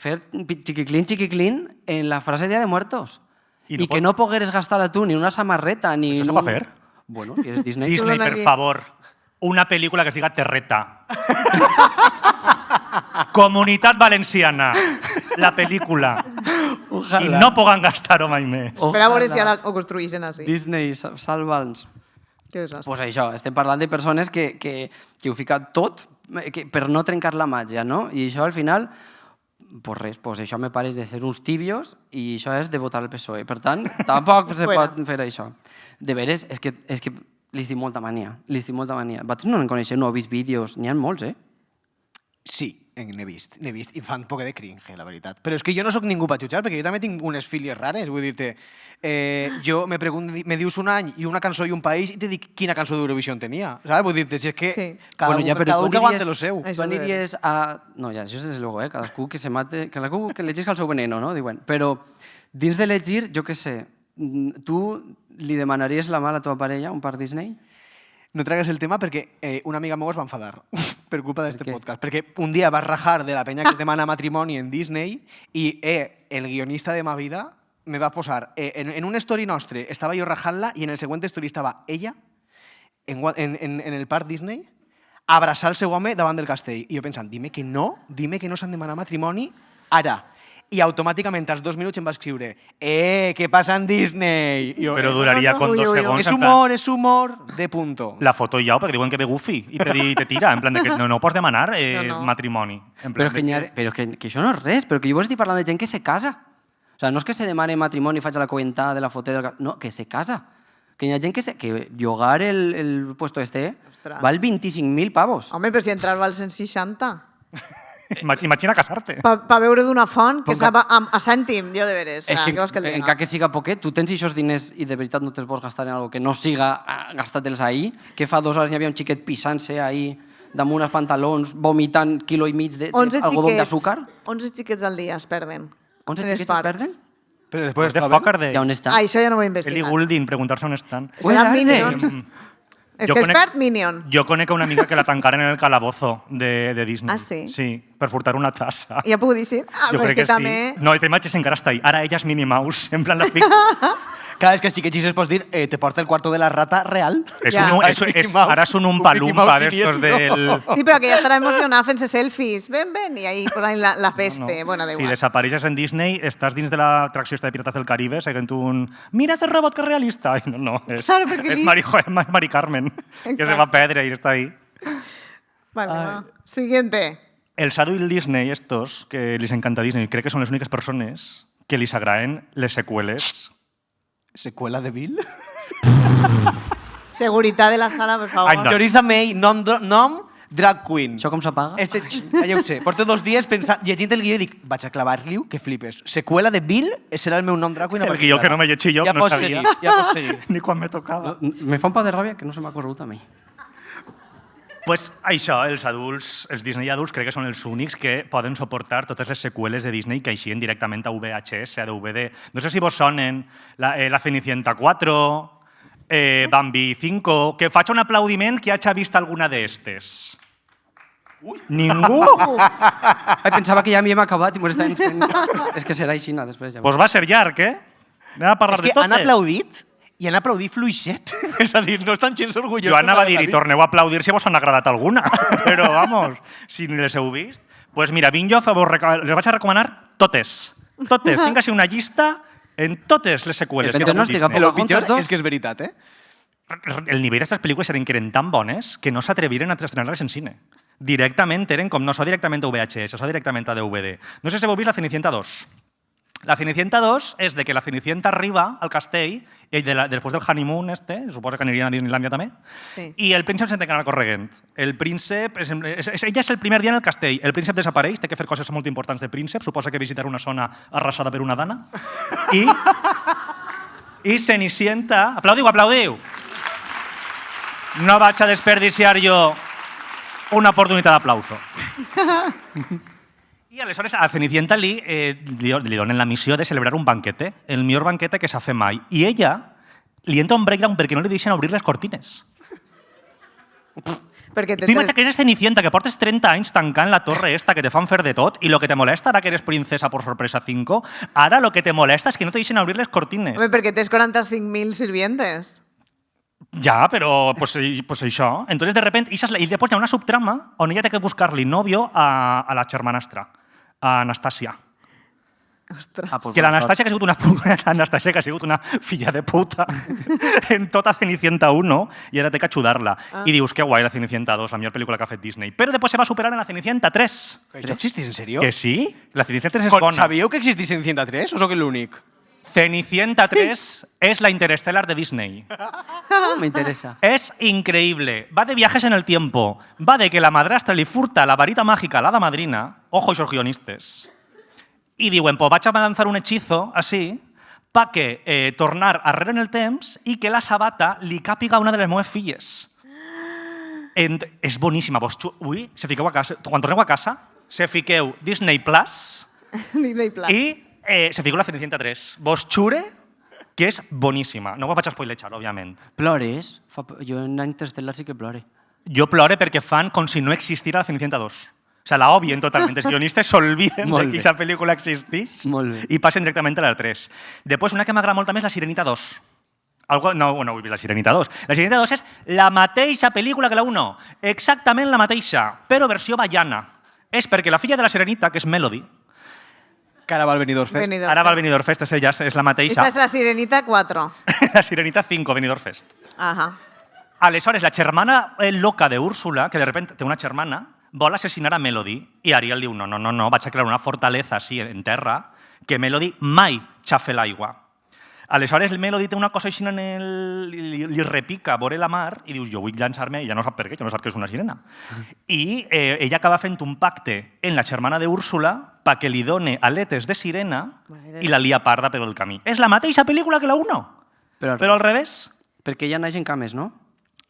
fer chiquiclín, chiquiclín en la frase Dia de Muertos. I que no pogueres gastar tu ni una samarreta ni... Això se va fer? Bueno, si és Disney... Disney, per favor, una pel·lícula que es diga Terreta. Comunitat Valenciana, la pel·lícula. I no puguen gastar-ho mai més. Espera a veure si ara ho construïssin així. Disney, salva'ns. Que desastre. Pues això, estem parlant de persones que ho ficat tot per no trencar la màgia, no? I això al final, pues res, pues això me pareix de ser uns tibios i això és de votar el PSOE. Per tant, tampoc se pot fer això. De veres, és que li estic molta mania. Vosaltres no en coneixeu, no heu vist vídeos, n'hi ha molts, eh? Sí, n'he vist, i fan un poc de cringe, la veritat. Però és que jo no sóc ningú per jutjar, perquè jo també tinc unes filies rares, vull dir-te, jo me dius un any i una cançó i un país i te dic quina cançó d'Eurovisió tenia, saps? Vull dir-te, si és que cada un que aguante lo seu. Tu aniries a... No, ja, això és des luego, cadascú que se mate, cadascú que legisca el seu veneno, no? Diuen. Però dins de llegir, jo què sé, tu li demanaries la mà a la teva parella, un parc Disney? No tragues el tema perquè una amiga meva es va enfadar per culpa d'aquest podcast. Perquè un dia vas rajar de la penya que es demana matrimoni en Disney i el guionista de ma vida me va posar... En un story nostre estava jo rajant-la i en el següent story estava ella en el parc Disney abraçar el seu home davant del castell. I jo pensant, dime que no s'han demanat matrimoni ara. I automàticament als 2 minuts em va escriure què passa en Disney? Però duraria con 2 segons. És humor de punto. La foto ja, perquè diuen que ve Goofy i te tira, en plan de que no pots demanar matrimoni. Però que això no és res, però que jo vos estic parlant de gent que se casa. O sigui, no és que se demane matrimoni i faig la coentada de la foto del... No, que se casa. Que hi ha gent que llogar el puesto val 25.000 pavos. Home, però si entrar val 160. Imagina casar-te. Pa veure d'una font que sap a cèntim, jo de veres. Encara que siga poquet, tu tens aquests diners i de veritat no te'ls vols gastar en alguna que no siga gastar-te'ls ahir, que fa 2 hores hi havia un xiquet pissant-se ahir damunt els pantalons, vomitant quilo i mig d'algodó d'azúcar. 11 xiquets al dia es perden. 11 xiquets es perden? Però després de Fokker Day. On està? Això ja no ho he investigat. Eli Goulding, preguntar-se on estan. Seran Minions. És que es perd Minion. Jo conec una amiga que la tancaren en el calabozo de Disney. Ah, sí? Sí, per furtar una tassa. I ha pogut dir? Jo crec que també... sí. No, t'imagines encara està ahí. Ara ella és Minnie Mouse, en plan la fic. Cada vez que sí que xixes pots dir te porta el cuarto de la rata real. Ara són un palumpa d'estos del... Sí, però que ja estarà emocionada fent-se selfies. Ven, i ahí posant la peste. Bueno, si desapareixes en Disney, estàs dins de l'atracció de Pirates del Caribe seguint un... Mira ese robot que realista. No, és Mari Carmen, que se va perdre i està ahí. Vale, va. Siguiente. El Sadu i el Disney, estos, que les encanta Disney, crec que són les úniques persones que li agraden les seqüeles. ¿Secuela de Bill? Seguridad de la sala, por favor. Choriza May, nom drag queen. Això com s'apaga? Ja ho sé. Porto 2 dies llegint el guió i dic, vaig a clavar-li-ho, que flipes. Secuela de Bill serà el meu nom drag queen. El guió que no me llegí jo, no sabia. Ja pots seguir. Ni quan me tocava. Me fa un poc de ràbia que no se m'ha corregut a mi. Pues això, els adults, els Disney adults, crec que són els únics que poden suportar totes les seqüeles de Disney que eixien directament a VHS, a DVD. No sé si vos sonen la Cenicienta 4, Bambi 5, que faig un aplaudiment qui hagi vist alguna d'estes. Ningú? Pensava que ja m'hi hem acabat i m'ho estàvem fent. És que serà així, després. Pues va ser llarg, eh? Anem a parlar de totes. És que han aplaudit i han aplaudit fluixet. És a dir, no estan gens orgullosos. Jo anava a dir, i torneu a aplaudir si vos han agradat alguna. Però, vamos, si ni les heu vist. Pues mira, vinc jo, les vaig a recomanar totes. Totes. Tinc així una llista en totes les seqüeles. El pitjor és que és veritat, eh? El nivell d'aquestes pel·lícules eren tan bones que no s'atreviren a estrenar-les en cine. Directament eren com no, so directament a VHS, so directament a DVD. No sé si heu vist la Cenicienta 2. La Cenicienta 2 és de que la Cenicienta arriba al castell i després del honeymoon suposa que anirien a Disneylandia també, i el príncep se'n té que anar corregent. El príncep, ella és el primer dia en el castell, el príncep desapareix, té que fer coses molt importants de príncep, suposa que visitar una zona arrasada per una dana, i Cenicienta... Aplaudiu, aplaudiu! No vaig a desperdiciar jo una oportunitat d'aplauso. I aleshores a Cenicienta li donen la missió de celebrar un banquete, el millor banquete que s'ha fet mai. I ella li entra un breakdown perquè no li deixen obrir les cortines. Perquè Tu imagina que eres Cenicienta, que portes 30 anys tancant la torre esta, que te fan fer de tot, i lo que te molesta ara que eres princesa por sorpresa 5, ara lo que te molesta és que no te deixen obrir les cortines. Home, perquè tens 45.000 sirvientes. Ja, però pues això. Entonces, de repente, i després hi ha una subtrama on ella té que buscar-li novio a la germanastra, a Anastasia. Ostres. Pues Que l'Anastasia, que ha sigut l'Anastasia que ha sigut una filla de puta en tota Cenicienta 1 i ara té que ajudar-la. I dius, que guai, la Cenicienta 2, la millor pel·lícula que ha fet Disney. Però després se va superar en la Cenicienta 3. Això existís, en sèrio? Que sí? La Cenicienta 3 és bona. Sabíeu que existís Cenicienta 3 o sóc l'únic? Cenicienta 3 es la Interestelar de Disney. Me interesa. Es increíble. Va de viajes en el tiempo. Va de que la madrastra li furta la varita mágica a l'hada madrina. Ojo, esos guionistes. I diuen, pues vaig a lanzar un hechizo, així, pa que tornar arrere en el temps i que la sabata li càpiga a una de les meves filles. És boníssima. Ui, se fiqueu a casa. Quan torneu a casa, se fiqueu Disney Plus Disney Plus. i se fiqueu la Cenicienta 3. Vos xure que és boníssima. No ho vaig spoilejar, òbviament. Plores? Jo en Interstellar sí que plore. Jo plore perquè fan com si no existira la Cenicienta 2. O sea, la obvien totalment. Els guionistes s'olviden de que aquesta pel·lícula existeix i passen directament a la 3. Després, una que m'agrada molt també és la Sirenita 2. No vull dir la Sirenita 2. La Sirenita 2 és la mateixa pel·lícula que la 1. Exactament la mateixa, però versió baiana. És perquè la filla de la Sirenita, que és Melody, que ara va al Benidorm Fest. Ara va al Benidorm Fest, ella és la mateixa. Esa és la Sirenita 4. La Sirenita 5, Benidorm Fest. Ajá. Aleshores, la germana loca d'Úrsula, que de repente té una germana, vol assassinar a Melody i Ariel diu no, vaig a crear una fortaleza així en terra que Melody mai xafe l'aigua. Aleshores, el Melody té una cosa així en li repica vora la mar i dius, jo vull llançar-me, i ja no sap per què, ja no sap que és una sirena. I ella acaba fent un pacte en la germana d'Úrsula perquè li done aletes de sirena i la lia parda per el camí. És la mateixa pel·lícula que la 1, però al revés. Perquè ja naix en cames, no?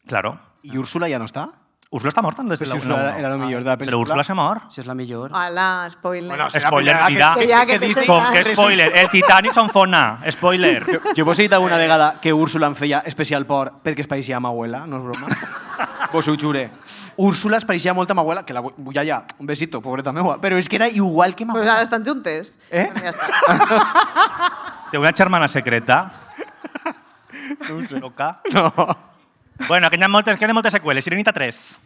Claro. I Úrsula ja no està? Úrsula està morta des de la 1. Era el millor de la pel·lícula. Però Úrsula se mor. Si és la millor. Hola, spoiler. Bueno, Spoiler, mira. Que spoiler. El Titanic s'enfona. Spoiler. Jo vos he dit alguna vegada que Úrsula em feia especial por perquè es pareixia a ma abuela, no és broma? Vos ho jure. Úrsula es pareixia molt a ma abuela, que la vull ja, un besito, pobreta meua, però és que era igual que ma Pues abuela. ara estan juntes. Ja està. Té una germana secreta. No ho sé. Loca. No. Bueno, queden moltes seqüeles. Sirenita 3.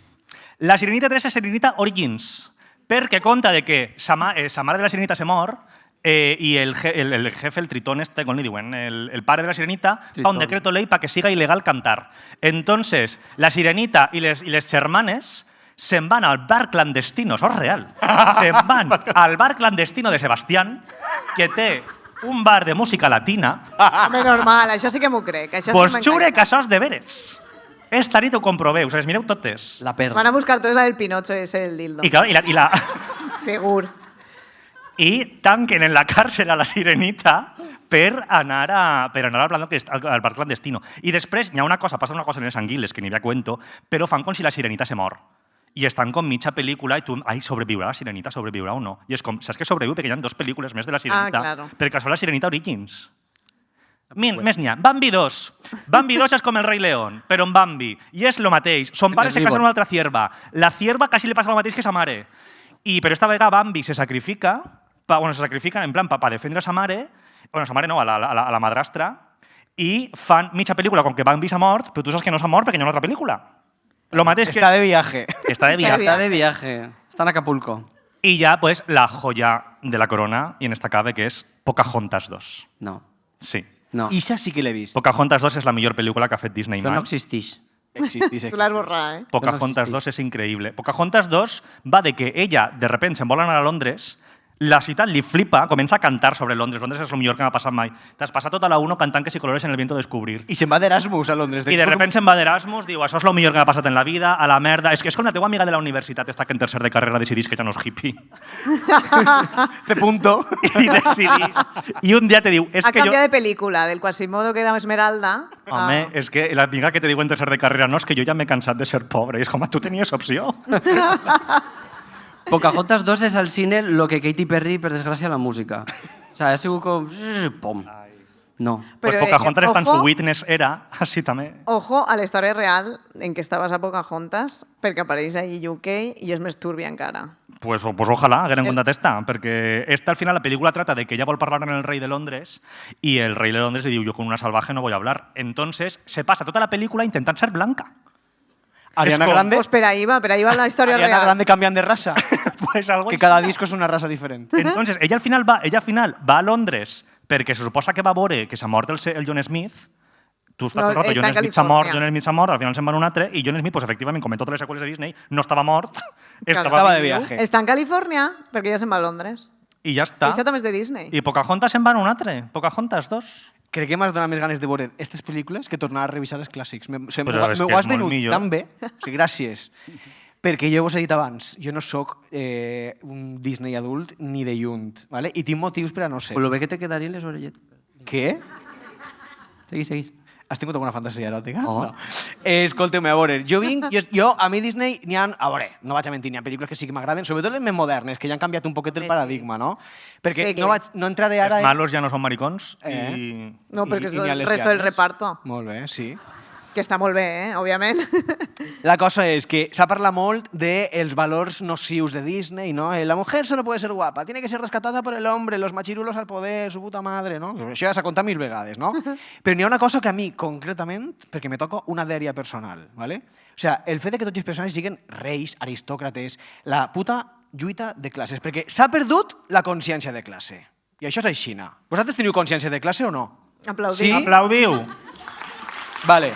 La Sirenita 3 és Sirenita Origins, perquè conta de que sa mare de la Sirenita se mor i el jefe, el Tritón este, com li diuen, el pare de la Sirenita, fa un decreto ley para que siga ilegal cantar. Entonces, la Sirenita i les germanes se'n van al bar clandestino, això és real, se'n van al bar clandestino de Sebastián, que té un bar de música latina. Home, normal, això sí que m'ho crec. Vos jure que això és de veres. Esta nit ho comproveu, us les mireu totes. La perla. Van a buscar tots el Pinocho ese, el dildo. I, clar, Segur. I tanquen en la càrcel a la Sirenita per anar al bar clandestino. I després hi ha una cosa, passa una cosa en les anguiles, que ni ve a cuento, però fan com si la Sirenita se mor. I estan com mitja pel·lícula i tu, sobreviurà la Sirenita, sobreviurà o no? I és com, saps que sobreviu? Perquè hi ha 2 pel·lícules més de la Sirenita. Claro. Perquè són la Sirenita Origins. Més n'hi ha. Bambi 2. Bambi 2 és com el Rei León, però en Bambi. I és el mateix. Son pare se casa amb una altra cierva. La cierva quasi li passa el mateix que sa mare. Però esta vegada Bambi se sacrifica, en plan para defendre a sa mare, sa mare no, a la madrastra, i fan mitja pel·lícula com que Bambi s'ha mort, però tu saps que no s'ha mort perquè hi ha una altra pel·lícula. Lo mateix que... Està de viaje. Està de viaje. Está de viaje. Está en Acapulco. Y ya, pues, la joya de la corona, y en esta cabe, que es Pocahontas 2. No. Sí. No. Ixa sí que l'he vist. Pocahontas 2 és la millor pel·lícula que ha fet Disney Això mai. no existeix. Tu l'has borrat, Pocahontas 2 és increïble. Pocahontas 2 va de que ella, de repente, se'n vol anar a Londres, la ciutat li flipa, comença a cantar sobre Londres. Londres és el millor que m'ha passat mai. T'has passat tota la 1 cantant que si colores en el viento descubrir. I se'n va d'Erasmus a Londres. I de repente se'n va d'Erasmus, diu, això és el millor que m'ha passat en la vida, a la merda. És que és com la teva amiga de la universitat, esta que en tercer de carrera decidís que ja no és hippie. C punto. I decidís. I un dia te diu... Ha canviat de pel·lícula, del Quasimodo, que era Esmeralda. Home, és que l'amiga que te diu en tercer de carrera no, és que jo ja m'he cansat de ser pobre. I és com, tu tenies opció. Pocahontas 2 és al cine lo que Katy Perry, per desgràcia, la música. O sea, ha sigut com... Pum. No. Pues Però, Pocahontas està en su ojo- witness era, així també. Ojo a la història real en què està basada Pocahontas, perquè apareix ahí UK i és més turbia encara. Pues ojalà hagueren contat esta, perquè esta al final la pel·lícula trata de que ella vol parlar amb el rei de Londres y el rei de Londres le diu yo con una salvaje no voy a hablar. Entonces se pasa tota la pel·lícula intentant ser blanca. Ariana com- Grande, Pues per ahí va la història Ariana real. Grande canviant de raça. Pues algo que així. cada disco és una raça diferent. Entonces, ella al final va a Londres perquè se suposa que va a veure que s'ha mort el John Smith. Tu estàs No, tot el rato, està John en Smith s'ha mort, Califòrnia. John Smith s'ha mort, al final se'n van un altre, i John Smith, pues, efectivament, com en totes les seqüeles de Disney, no estava mort, Estava de viu, viaje. Està en Califòrnia perquè ja se'n va a Londres. i ja I està. això també és de Disney. I Pocahontas se'n va un altre, Pocahontas 2. Crec que m'has donat més ganes de veure aquestes pel·lícules que tornar a revisar els clàssics. Però és M'ho que has és molt venut millor. tan bé. O sigui, gràcies. Perquè jo vos he dit abans, jo no sóc un Disney adult ni de llunt, ¿vale? I tinc motius per a no ser. Pues lo bé que te quedarien les orelletes. Què? Seguís. Has tingut alguna fantasia eròtica? Oh. No. Escolteu-me, a veure, a mi Disney n'hi ha, a veure, no vaig a mentir, n'hi ha pel·lícules que sí que m'agraden, sobretot les més modernes, que ja han canviat un poquet el paradigma, no? Perquè Sí, que- no entraré ara... Els malos ja no són maricons Eh? i... No, perquè és ni a el les resto del llargues. reparto. Molt bé, sí. Que està molt bé, òbviament. La cosa és que s'ha parlat molt dels valors nocius de Disney, ¿no? La mujer solo puede ser guapa, tiene que ser rescatada por el hombre, los machirulos al poder, su puta madre, no? Això ja s'ha contat 1000 vegades, no? Però n'hi ha una cosa que a mi, concretament, perquè me toca una dèria personal, ¿vale? O sea, el fet de que tots els personatges siguin reis, aristòcrates, la puta lluita de classes, perquè s'ha perdut la consciència de classe. I això és aixina. Vosaltres teniu consciència de classe o no? Aplaudim. Sí? Aplaudiu! Vale.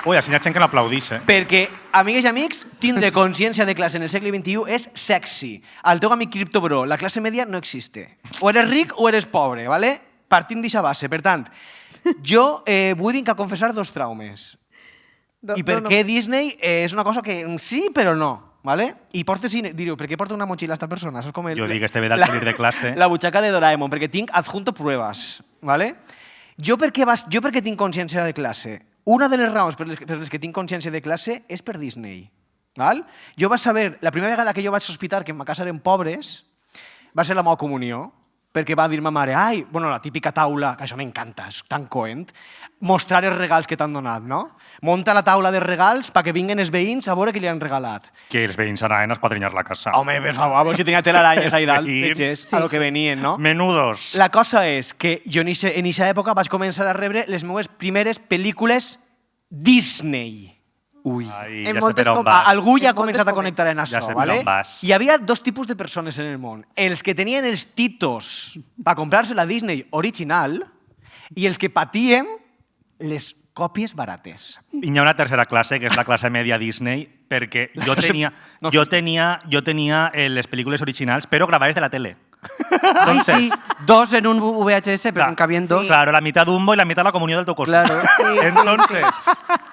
Ui, així hi ha gent que l'aplaudís, eh? Perquè, amigues i amics, tindre consciència de classe en el segle XXI és sexy. Al teu amic criptobro, la classe media no existe. O eres ric o eres pobre, ¿vale? Partint d'aquesta base. Per tant, jo vull vinc a confessar 2 traumes. I per què Disney és una cosa que sí, però no. ¿Vale? I portes, direu, per què porta una motxilla esta persona? Això és com Jo dic, este ve del salir de classe. La butxaca de Doraemon, perquè tinc adjunto pruebas. ¿Vale? Jo per què tinc consciència de classe? Una de les raons per les que tinc consciència de classe és per Disney. Val? Jo vaig saber, la primera vegada que jo vaig sospitar que en ma casa eren pobres va ser la meva comunió, perquè va dir ma mare, ai, bueno, la típica taula, que això m'encanta, és tan coent, mostrar els regals que t'han donat, no? Monta la taula de regals perquè vinguen els veïns a veure què li han regalat. Que els veïns anaven a esquadrinyar la casa. Home, per favor, si tenia telarañas ahí dalt, Veïns. veges, a lo que venien, no? Menudos. La cosa és que jo en aquesta època vaig començar a rebre les meves primeres pel·lícules Disney. Ui. Ai, En ja sé moltes per on com- vas. Algú ja ha En moltes començat a connectar en Ja això, sé per ¿vale? on vas. Hi havia 2 tipus de persones en el món. Els que tenien els titos per comprar-se la Disney original i els que patien les còpies barates. I hi ha una tercera classe, que és la classe media Disney, perquè jo No tenia les pel·lícules originals, però gravades de la tele. Ay, sí. 2 en un VHS, pero en cabían 2. Claro, la mitad Dumbo y la mitad la comunión del teu cosí. Claro. Entonces,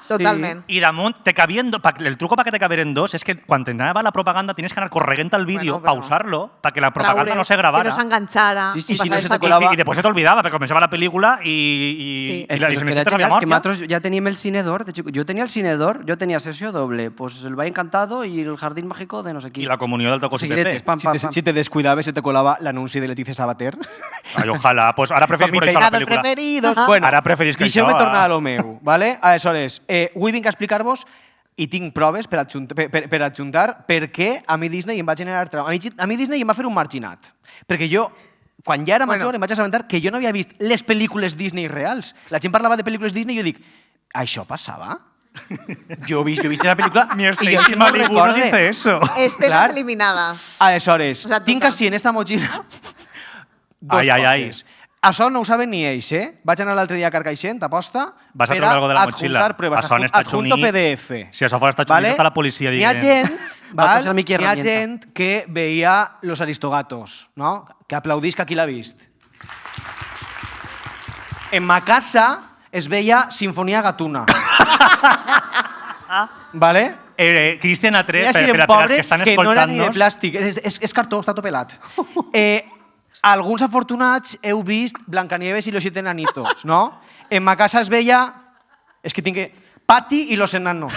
Totalment. y damunt, te cabien el truco para que te caberen 2 es que cuando anava la propaganda tienes que anar corregent al vídeo, Bueno, però- pausarlo, para que la propaganda Traure, no se grabara. Que no s'enganxara. Sí, sí, i si no passar se te esta colava- Y después se te olvidaba, porque comenzaba la película y, Sí. y la Però és que diferencia era se había genial, que mort. nosaltres ja teníem el cinedor. De chico. Jo tenia el cinedor, jo tenia sessió doble, pues el Valle Encantado i el Jardín Mágico de no sé qui. Y la comunión del teu cosí Seguiretes, Pepe. pam, pam, pam. Si te descuidaves, se te colava l'anunci de Leticia Sabater. Ay, ojalá. Pues ahora preferís por això la pel·lícula. preferidos. Bueno, Ara preferís que deixeu-me això, tornar va. a lo meu. ¿Vale? Aleshores, avui vinc a explicar-vos i tinc proves per adjuntar per què a mi Disney em va generar trauma. A mi Disney em va fer un marginat. Perquè jo, quan ja era major, em vaig assabentar que jo no havia vist les pel·lícules Disney reals. La gent parlava de pel·lícules Disney i jo dic, això passava? Jo he vist la pel·lícula Mi i jo Stacy no Malibu no recorde. dice eso. Estem Clar. eliminades. Aleshores, O sea, tinc total. així en esta motxilla dos Ai, ai, ai. coses. Això no ho saben ni ells, eh? Vaig anar l'altre dia a Carcaixent, aposta, Vas a per treure algo de la motxilla. adjuntar pruebes. Això en Estats Adjunto Units, PDF. si això fos als Estats Units, està la policia N'hi ha dient. gent, Va val? posar Mickey N'hi ha herramienta. gent que veia Los Aristogatos, no? Que aplaudís que aquí l'ha vist. En ma casa es veia Sinfonia Gatuna. ¿Vale? Cristian A3, Ja per eren a les pobres que estan que no era ni de escoltant-nos, plàstic, és cartó, està tot pelat. Alguns afortunats heu vist Blancanieves i los 7 enanitos, no? En ma casa es veia... És que tinc que... Patty i los enanos.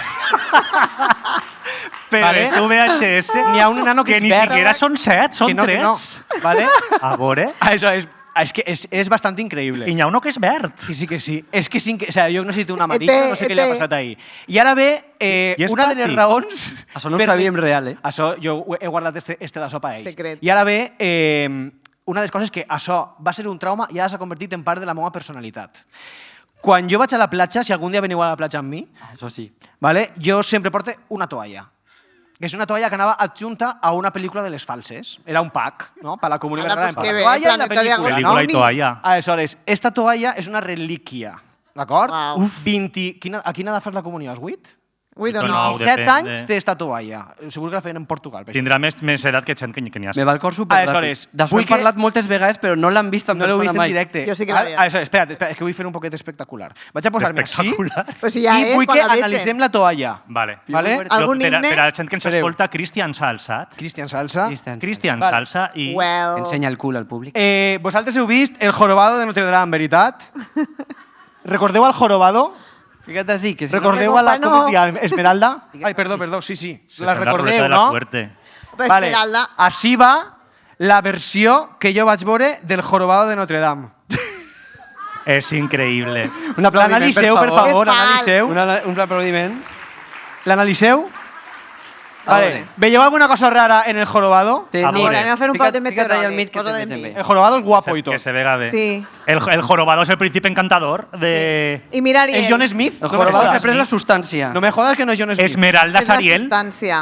però vale. és tu VHS, N'hi ha un enano que que és ni verd. siquiera són 7, són Que no, 3. que no. Vale? A veure... Això és És que és bastant increïble. I n'hi ha uno que és verd. Sí que sí. És que sí, o sea, jo necessito un amarillo, no sé què li ha passat ahir. I ara ve és una de les tàctic. raons... Això no ho sabíem real, Això jo he guardat este de sopa a ells. Secret. I ara ve una de les coses que això va ser un trauma i ara s'ha convertit en part de la meva personalitat. Quan jo vaig a la platja, si algun dia veniu a la platja amb mi, Això sí. ¿vale? Jo sempre porto una toalla. Que és una toalla que anava adjunta a una pel·lícula de les falses. Era un pack, ¿no? Para la comunitat Ara, catalana. pues, La que bé, toalla i la Planeta de pel·lícula. Agostini. Pel·lícula i toalla. Aleshores, esta toalla és una relíquia, d'acord? Uau. 20... A quina edat fas la comunió? Als 8? Ui, doncs No, no. 7 depèn anys té esta toalla. Segur que la feien en Portugal. per això. Tindrà més edat que gent que n'hi ha. Me va el cor superràpid. Aleshores, D'això vull hem que- parlat moltes vegades, però no l'han vist en No l'heu persona vist en mai. directe. Jo sí que l'havia. Aleshores, espera't, és que vull fer un poquet espectacular. Vaig a posar-me així Espectacular. Pues si ja i és, vull quan que la vegin. analitzem la toalla. Vale. Vale? Algun Per himne? a la gent que ens Espereu. escolta, Cristian s'ha alçat. Cristian Salsa. Cristian Vale. Salsa i... Well. Ensenya el cul al públic. Vosaltres heu vist El jorobado de Notre Dame, veritat? Recordeu el jorobado? Fíjate así, que si Recordeu a la... no. Com es deia? Esmeralda? Ai, perdó, sí. Se La sembla la ruleta recordeu, de la no? suerte. Pues Esmeralda. Així va la versió que jo vaig veure del jorobado de Notre Dame. És increïble. Un aplaudiment, L'analiseu, per favor. favor, Que fals. l'analiseu. Un aplaudiment. L'analiseu? A Vale. veure. ¿Veieu alguna cosa rara en el jorobado? A veure. Mira, anem a fer un pot de Fica't ahí al meteorònic. mig que Posa te de veig mi. bé. El jorobado és guapo i tot. Que se vega bé. Sí. El jorobado és el príncipe encantador de... I mira Ariel. És John Smith? El No me jorobado jodas. se pren la substància. No me jodas que no és John Smith. Esmeralda És la Sariel. substància.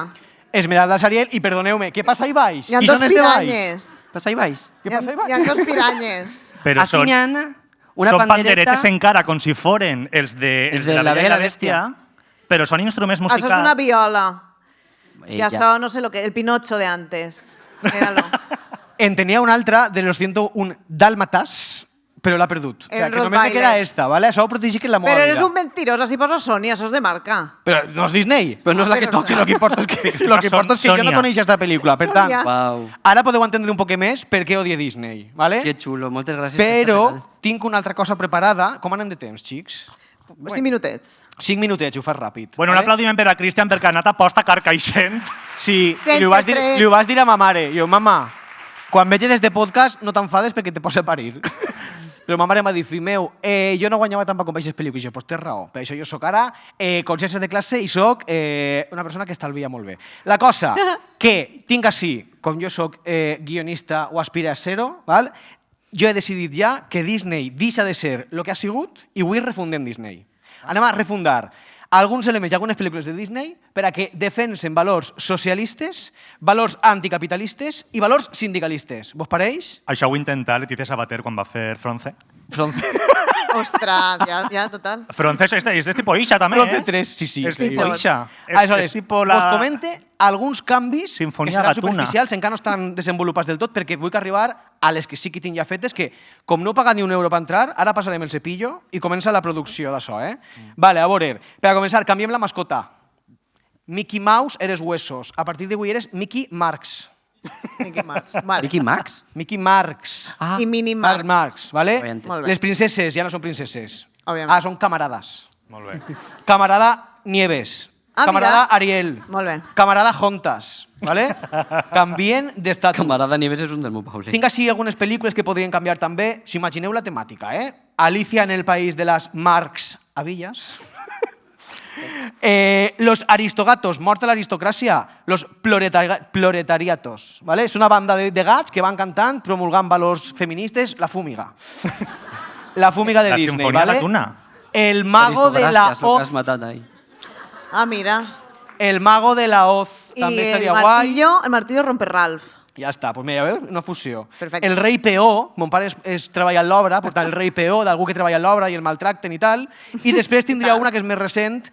Esmeralda Sariel, i perdoneu-me, què passa ahí baix? Hi ha I dos són els de baix? piranyes. Passa ahí baix. Què passa ahí Hi ha baix? dos piranyes. Però Així n'hi ha una són pandereta. panderetes encara, com si foren els de la Bella i la Bèstia, però són instruments Això és una musicals. viola. Y Ja. eso no sé lo que... El Pinocho de antes. Míralo. En tenia un altre de los 101 dálmatas, però l'ha perdut. O sea, El que només me Rottweiler. queda esta, ¿vale? Això ho protegir que la meva Pero vida. eres un mentiroso. Si poso Sonia, eso es de marca. Però no és Disney. Però no és la que Però toca. Lo que importa és que, lo que, importa és que jo no Sonia. coneixia esta pel·lícula. Per tant, Sonia. Uau. ara podeu entendre un poc més per què odie Disney, ¿vale? Que xulo, moltes gràcies. per este Però regal. tinc una altra cosa preparada. Com anem de temps, xics? 5 minutets. 5 minutets, ho fas ràpid. Bueno, un vale? aplaudiment per a Cristian perquè ha anat a posta carcaixent. Sí, Sense li ho, vas dir, tren. li ho vas dir a ma mare. Jo, mama, quan veges este podcast no t'enfades perquè te posa a parir. Però ma mare m'ha dit, fill meu, jo no guanyava tant per comprar aquestes pel·lícules. I jo, pues tens raó. Per això jo sóc ara consciència de classe i sóc una persona que estalvia molt bé. La cosa que tinc així, com jo sóc guionista o aspira a ser-ho, val? Jo he decidit ja que Disney deixa de ser el que ha sigut i avui refundem Disney. Anem a refundar alguns elements i algunes pel·lícules de Disney per a que defensen valors socialistes, valors anticapitalistes i valors sindicalistes. Vos pareix? Això ho intenta Leticia Sabater quan va fer Fronce. Ostras, ya total. Fronce és tipo Isha, també, Fronce eh? 3, sí. És sí. tipo Isha. Aleshores, tipo la... vos comente alguns canvis Sinfonia que seran Gatuna. superficials, encara no estan desenvolupats del tot, perquè vull que arribar a les que sí que tinc ja fetes, que com no he pagat ni un euro per entrar, ara passarem el cepillo i comença la producció d'això, eh? Vale, a veure, per a començar, canviem la mascota. Mickey Mouse eres huesos. A partir d'avui eres Mickey Marx. Mickey Mouse. Vale. Mickey Max? Mickey Marx. I Minnie Marx, Mouse. Marx, vale? Obviamente. Molt bé. Les princeses ja no són princeses. Òbviament. Ah, són camarades. Molt bé. Camarada Nieves. Ah, Camarada mira. Ariel. Molt bé. Camarada Jontas. ¿Vale? Canvien d'estatus. Camarada Nieves és un del meu poble. Tinc així algunes pel·lícules que podrien canviar també. Si imagineu la temàtica, eh? Alicia en el país de las Marx Avillas. Los aristogatos, mort a l'aristocràcia. Los proletariatos. ¿Vale? És una banda de gats que van cantant, promulgant valors feministes. La Fúmiga. La Fúmiga de La Disney, Sinfonia ¿vale? Gatuna. El mago de la Aristocràcies, lo que has hoz. matat ahí. Ah, mira. El mago de la hoz. I També el estaria guai. martillo rompe Ralph. Ja està, doncs mira, veus? Una fusió. Perfecte. El rei Peó, mon pare treballa en l'obra, per tant, el rei Peó, d'algú que treballa en l'obra i el maltracten i tal, i després tindria una que és més recent,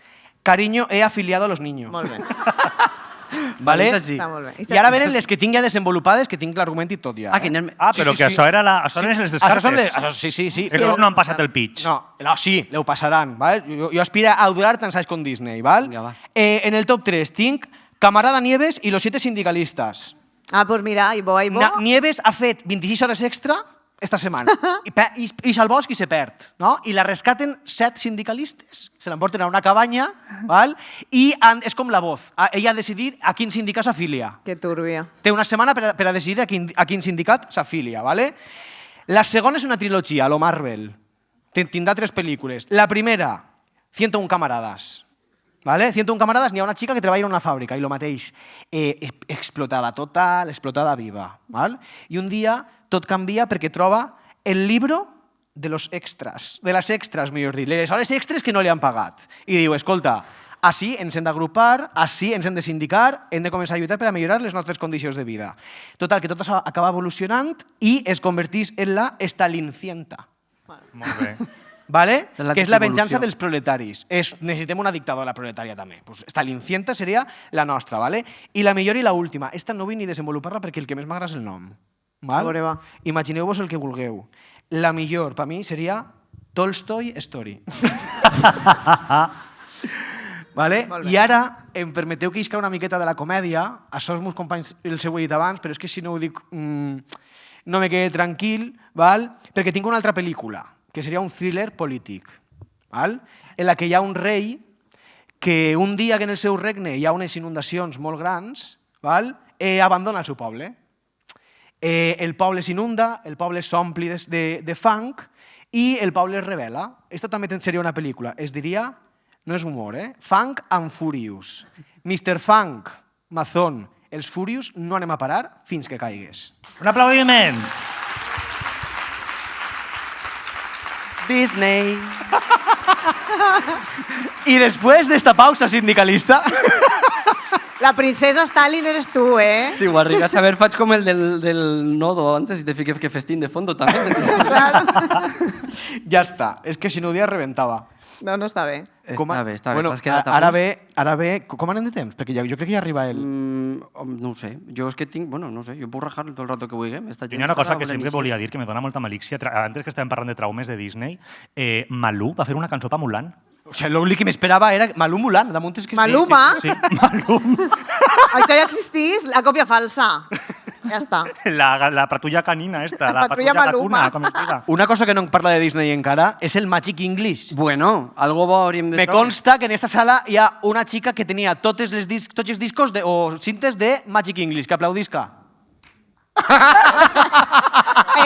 Cariño, he afiliado a los niños. Molt bé. Vale? És així. Està molt bé. I ara venen les que tinc ja desenvolupades, que tinc l'argument i tot ja. Ah, que anem... Ah, però que això era això eren les descartes. Això són les, sí. Esos no han passat el pitch. No, sí, ho passaran. ¿vale? Jo aspiro a durar tan anys con Disney. ¿vale? Vinga, va. En el top 3 tinc Camarada Nieves i los 7 sindicalistas. Ah, pues mira, ahí va. Nieves ha fet 26 hores extra esta setmana. I se'l bosc i se perd. No? I la rescaten 7 sindicalistes, se l'emporten a una cabanya, val? I és com la Voz. Ella ha de decidir a quin sindicat s'afilia. Que turbia. Té una setmana per a decidir a quin sindicat s'afilia. Vale? La segona és una trilogia, lo Marvel. Tindrà 3 pel·lícules. La primera, 101 camarades. ¿Vale? 101 camarades, n'hi ha una xica que treballa en una fàbrica i lo mateix. Explotada total, explotada viva. ¿Vale? I un dia tot canvia perquè troba el libro de los extras, de les extras, millor dit, les hores extres que no li han pagat. I diu, escolta, així ens hem d'agrupar, així ens hem de sindicar, hem de començar a lluitar per a millorar les nostres condicions de vida. Total, que tot això acaba evolucionant i es converteix en la Stalincienta. Molt bé. ¿Vale? La Que és la venjança evolució. dels proletaris. Necessitem una dictadora proletària també. Pues Stalincienta seria la nostra, ¿vale? I la millor i la última. Esta no vull ni desenvolupar-la perquè el que més m'agrada és el nom. Val? A veure, va. Imagineu-vos el que vulgueu. La millor, per mi, seria Tolstoy Story. Vale? Molt bé. I ara em permeteu que isca una miqueta de la comèdia. Això els meus companys els heu dit abans, però és que si no ho dic no me quede tranquil, val? Perquè tinc una altra pel·lícula, que seria un thriller polític, val? En la que hi ha un rei que un dia que en el seu regne hi ha unes inundacions molt grans, val? Abandona el seu poble. El poble s'inunda, el poble s'ompli de fang i el poble es rebel·la. Esto també seria una pel·lícula. Es diria, no és humor, Fang and Furious. Mr. Fang, Mazón, els Furious no anem a parar fins que caigues. Un aplaudiment. Disney. I després d'esta pausa sindicalista... La princesa Stalin eres tu, eh? Si ho arribes a ver, faig com el del nodo antes i te fiques que festín de fondo també. Ja està. És que si no ho dia reventava. No, no està bé. Està bé, està bé. Bueno, T'has quedat a ara ve... Com anem de temps? Perquè jo crec que ja arriba el... No ho sé. Jo és que tinc... Bueno, no ho sé. Jo puc rajar tot el rato que vulguem. Hi ha una cosa que sempre volia dir, que me dona molta malícia. Antes que estàvem parlant de traumes de Disney, Malú va fer una cançó per Mulan. O sigui, l'únic que m'esperava era Malú Mulan. Damunt és que... Maluma? Sí, Malum. Això ja existís, la còpia falsa. Ja està. La patrulla canina esta, la patrulla patrulla Maluma. gatuna, com es diga. Una cosa que no em parla de Disney encara és el Magic English. Bueno, algo bo hauríem de Me consta que en esta sala hi ha una xica que tenia tots els discos o cintes de Magic English. Que aplaudisca.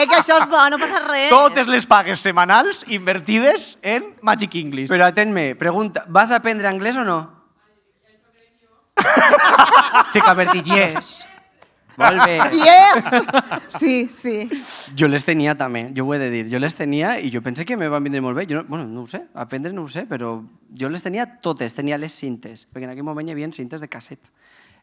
Que això és bo, no passa res. Totes les pagues setmanals invertides en Magic English. Però atén-me, pregunta, vas a aprendre anglès o no? Chica, Berti, yes. Molt bé. Yes! Sí, sí. Jo les tenia també, jo ho he de dir. Jo les tenia i jo pensé que me van vindre molt bé. Jo no ho sé, aprendre no ho sé, però jo les tenia totes, tenia les cintes, perquè en aquell moment hi havia cintes de casset.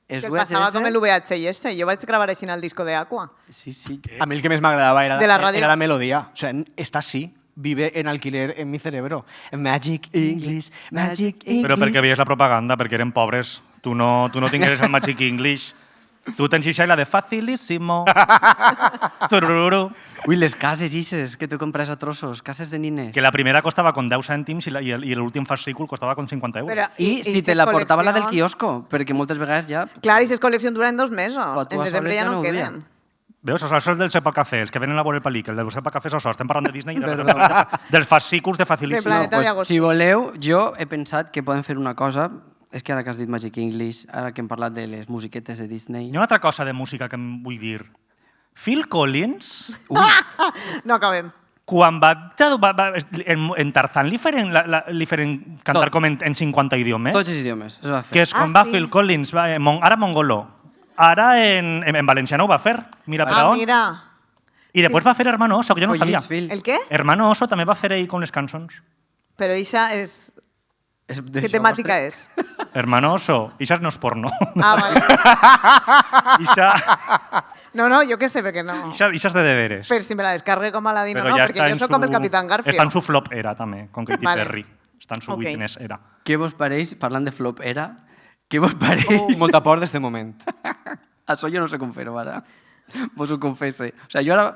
Que passava com el VHS. Jo vaig gravar així en el disco de Aqua. Sí, sí. A mi el que més m'agradava era De la ràdio. la melodia. O sea, está así, vive en alquiler en mi cerebro. Magic English, Magic English. Però perquè veies la propaganda, perquè eren pobres. Tu no tingueres el Magic English. Tu tens ixa i la de facilísimo. Turururu. Ui, les cases, ixes, que te compres a trossos, cases de nines. Que la primera costava con 10 cèntims i l'últim fascícul costava con 50 euros. Però, I si te ses la portava la del col·leccions? quiosco, perquè moltes vegades ja... Clar, i si es col·leccions duren 2 mesos. Però tu En a desembre soles ja ja no no ho queden. Veus? Això és el del Sepa Café, els que venen a veure el pel·lícula. El del Sepa Café és això. Estem parlant de Disney i dels fascículs de facilíssim. De Planeta de Agostí. Si voleu, jo he pensat que podem fer una cosa. És que ara que has dit Magic English, ara que hem parlat de les musiquetes de Disney... Hi ha una altra cosa de música que em vull dir. Phil Collins, No acabem. quan en Tarzan li feren cantar Tot. com en 50 idiomes, Tots els idiomes, es va fer. que és quan Ah, va sí. Phil Collins, ara mongoló, ara en valenciano ho va fer, mira per on. Mira. I després va fer Hermano Oso, que jo no ho sabia. Collins, Phil. El què? Hermano Oso també va fer ell com les cançons. Però això és... És Què d'això temàtica vostre. és? Hermano Oso, això no és porno. Ah, vale. No, jo què sé, perquè no... Això és de deberes. Per si me la descargue com a la Dino, Però no, ja perquè està jo en sóc com el Capitán Garfio. Està en su flop era, també, con Katy Vale. Perry. Està en su Ok. witness era. Què vos pareix, parlant de flop era, què vos pareix? Molta por d'este moment. Això jo no sé com fer-ho ara. Vos ho confesse. O sigui, jo ara...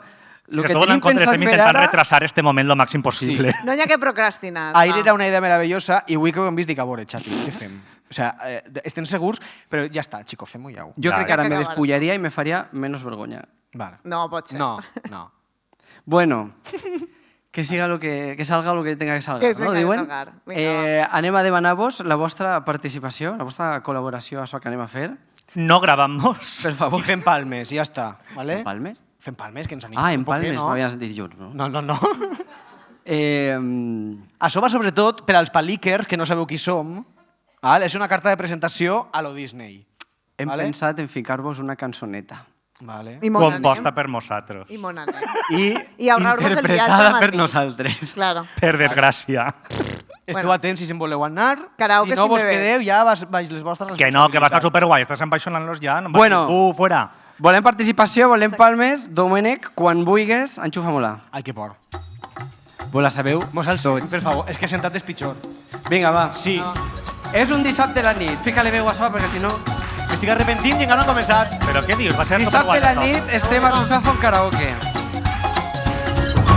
Lo que estem intentant retrasar este moment lo màxim possible. No hi ha que procrastinar. Ahir era una idea meravellosa i avui que ho hem vist dic a veure, xati, què fem? O sea, estem segurs, però ja està, chico, fem-ho ja. Jo crec que ara Hay que me acabar. despullaria i me faria menos vergonya. Vale. No, pot ser. No. Bueno, que salga lo que tenga que salgar, Que no? tenga que Diuen? salgar. Vinga, anem a demanar-vos la vostra participació, la vostra col·laboració a això que anem a fer. No gravamos. Per favor. I fem palmes, i ja està. Vale? Palmes? Fem palmes, que ens animem Ah, en un poquet, Palmes, no? m'havien sentit junts, no? No. Eh, Això va sobretot per als paliquers que no sabeu qui som. Val? És una carta de presentació a lo Disney. hem Vale? pensat en ficar-vos una cançoneta. Vale. I mon anem. Composta per nosaltres. I mon anem. I I ahorrar-vos el viatge a interpretada per Madrid. nosaltres. Claro. Per desgràcia. Esteu Bueno. atents si se'n voleu anar. Karaoke si no sin vos beber. quedeu, ja baix les vostres Que no, que va estar superguai. Estàs empaixonant-los ja. No em vas Bueno. dir, fuera. Volem participació, volem palmes. Domènec, quan vulguis, enxufa-me-la. Ai, que por. Vos la sabeu Mos el tots. per favor. És que sentat és pitjor. Vinga, va. Sí. És un dissabte a la nit. Fica-li veu a això, perquè si no... M'estic arrepentint i encara no he començat. Però què dius? Va ser Dissabte a superguai. la això. nit estem a Rusafo en karaoke.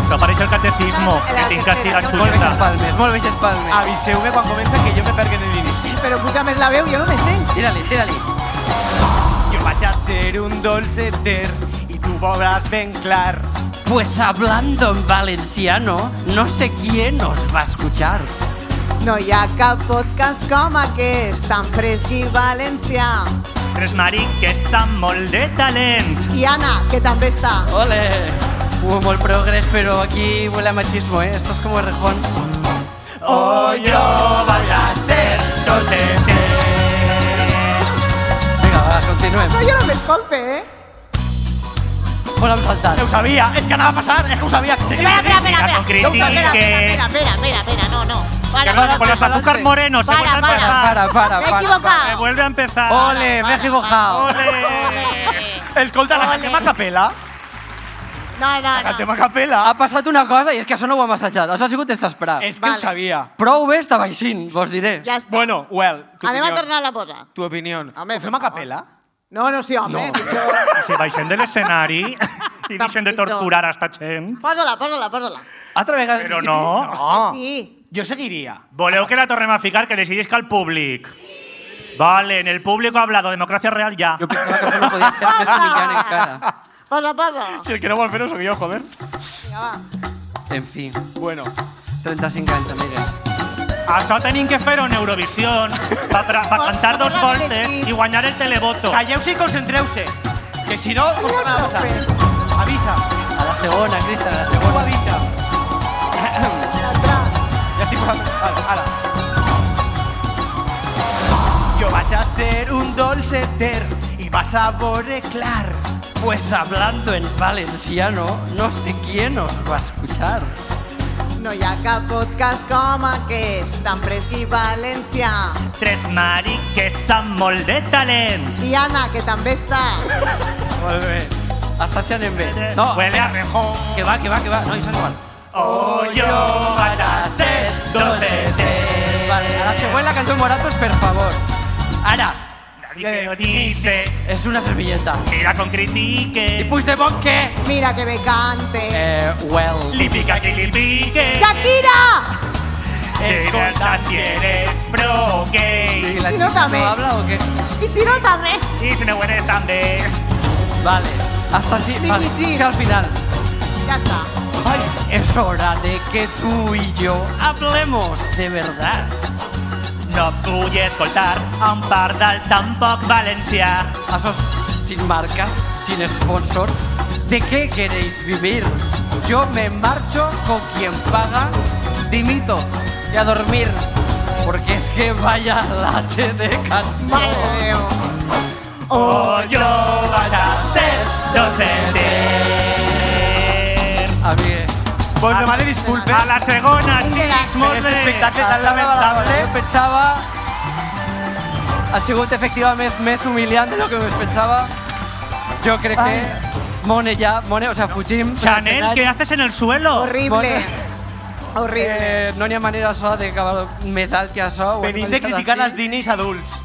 Això pareix el catecismo, que tinc així la Molt xuleta. baixes palmes, molt baixes palmes. Aviseu-me quan comença que jo me perc en l'inici. Però puja més la veu, jo no me sent. Tira-li, tira-li. Jo vaig a ser un dolceter i tu veuràs ben clar. Pues hablando en valenciano, no sé quién nos va a escuchar. No hi ha cap podcast com aquest, tan fresc i valencià. Tres mariques amb molt de talent. I Anna, que també està. Ole. Hubo molt progrés, pero aquí huele a machismo, ¿eh? Esto es como Errejón. Oh, yo vaya a ser dolceter. Vinga, va, continuem. No, jo no m'escolpe, eh? Volem saltar. Ho sabia, és que anava a passar, és que ho sabia. Que Espera, espera, espera, no espera. critique. Espera, no. Que no, con los azúcar morenos, se Para, vuelve a para. empezar. Para. Me he equivocado. Se vuelve a empezar. Ole, me he equivocado. Ole. Escolta, la cantem a capella. No. La cantem a capella. Ha passat una cosa i és que això no ho hem assajat. Això ha sigut d'esperar. És que ho sabia. Prou bé estava així, vos diré. Ja està. Bueno, well, tu Anem a opinió. tornar a la posa. Tu opinió. Home, Ho fem a capella? No, sí, home. Si baixem de l'escenari i deixem de torturar a esta gent. Posa-la. Altra vegada... Però no. No. Sí. Jo seguiria. Voleu que la tornem a ficar, que decidisca el públic. Vale, en el público ha hablado democracia real ya. Jo pensava que això no podia ser més humillant encara. Posa. Si el que no vol fer-ho sóc jo, joder. Vinga, va. En fi, Bueno. 35 anys, amigues. Això tenim que fer-ho en Eurovisió pa cantar dos voltes i guanyar el televoto. Calleu-se i concentreu-se. Que si no, no serà a passar. Avisa. A la segona, Cristian, a la Tu segona. avisa. Ja estic posant... Vale, ara. Jo vaig a ser un dolceter i vas a veure clar. Pues hablando en valenciano, no sé quién nos va a escuchar. No hi ha cap podcast com aquest, tan fresc i valencià. Tres mariques amb molt de talent. I Anna, que també està. Molt bé. Hasta si anem bé. No, Huele a rejón. que va. No, això és igual. Oh, yo vaig a ser dolceter. Vale, a la següent la cançó Moratos, per favor. Ara, Nadie lo dice. és una servilleta. Mira con critique. I Puigdemont què? Mira que bé cante. Well. Li pica que li pique. Shakira! Escolta si eres pro gay. ¿Y la Si no, chica també. no habla o qué? I si no, també. Y si no eres també. Vale, hasta así. Vale, Chiquitín. que al final. Ja està. Es hora de que tú y yo hablemos de verdad. No vull escoltar a un pardal tampoc valencià. Esos sin marcas, sin sponsors. ¿De qué queréis vivir? Yo me marcho con quien paga, dimito y a dormir. Porque es que vaya lache de canción. Mare de Déu. Oh, jo vaig a ser dolceter. Amigue. Pues me demane disculpes. A la segona, xics, molt Este bé. espectacle tan lamentable. Jo pensava... Ha sigut efectivament més humiliant de lo que me pensava. Jo crec que... Mone ja, Mone, o sea, fugim. Chanel, ¿qué haces en el suelo? Horrible. Horrible. No n'hi ha manera això d'acabar més alt que això. Venim de criticar els dinis adults.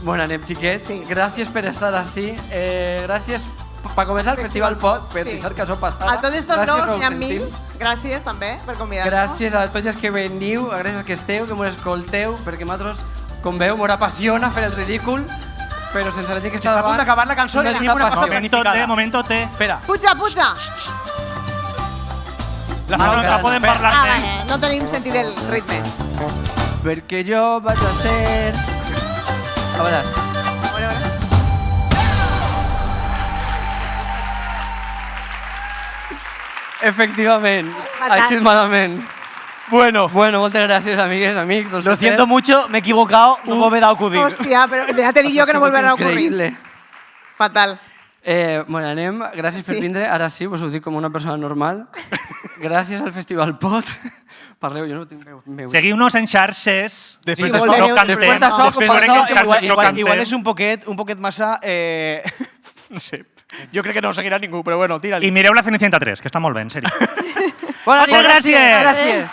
Bueno, anem, xiquets. Sí. Gràcies per estar així. Gràcies per començar el Festival Pot, per deixar que això passava. A tots estos Gràcies, blogs Raúl n'hi ha Gentil. 1000. Gràcies també per convidar-nos. Gràcies a tots els que veniu, gràcies que esteu, que m'ho escolteu, perquè nosaltres, com veu, m'ho apassiona fer el ridícul, però sense la gent que està Està a punt davant... d'acabar la cançó i tenim una cosa planificada. Momento té. Espera. Puja. La No podem parlar Ah, de... vale, no tenim sentit el ritme. Perquè jo vaig a ser... A veure, Efectivament. Ha sigut malament. Bueno, Moltes gràcies, amigues, amics. lo siento mucho, me he equivocado, no me he dado a acudir. Hòstia, però ja te dic jo que no volverà a ocurrir. Increïble. Fatal. Bueno, anem. Gràcies per Sí. vindre. Ara sí, vos ho dic com una persona normal. Gràcies al Festival Pot. Parleu, jo no tinc veu. Seguiu-nos en xarxes. Després Sí, voleu, no cantem. després d'això, Després com veurem això, que en xarxes no cantem. igual és un poquet massa... no sé, jo crec que no ho seguirà ningú, però bueno, tira-li. I mireu la Cenicienta 3, que està molt bé, en sèrio. Bona nit, Gràcies. gràcies.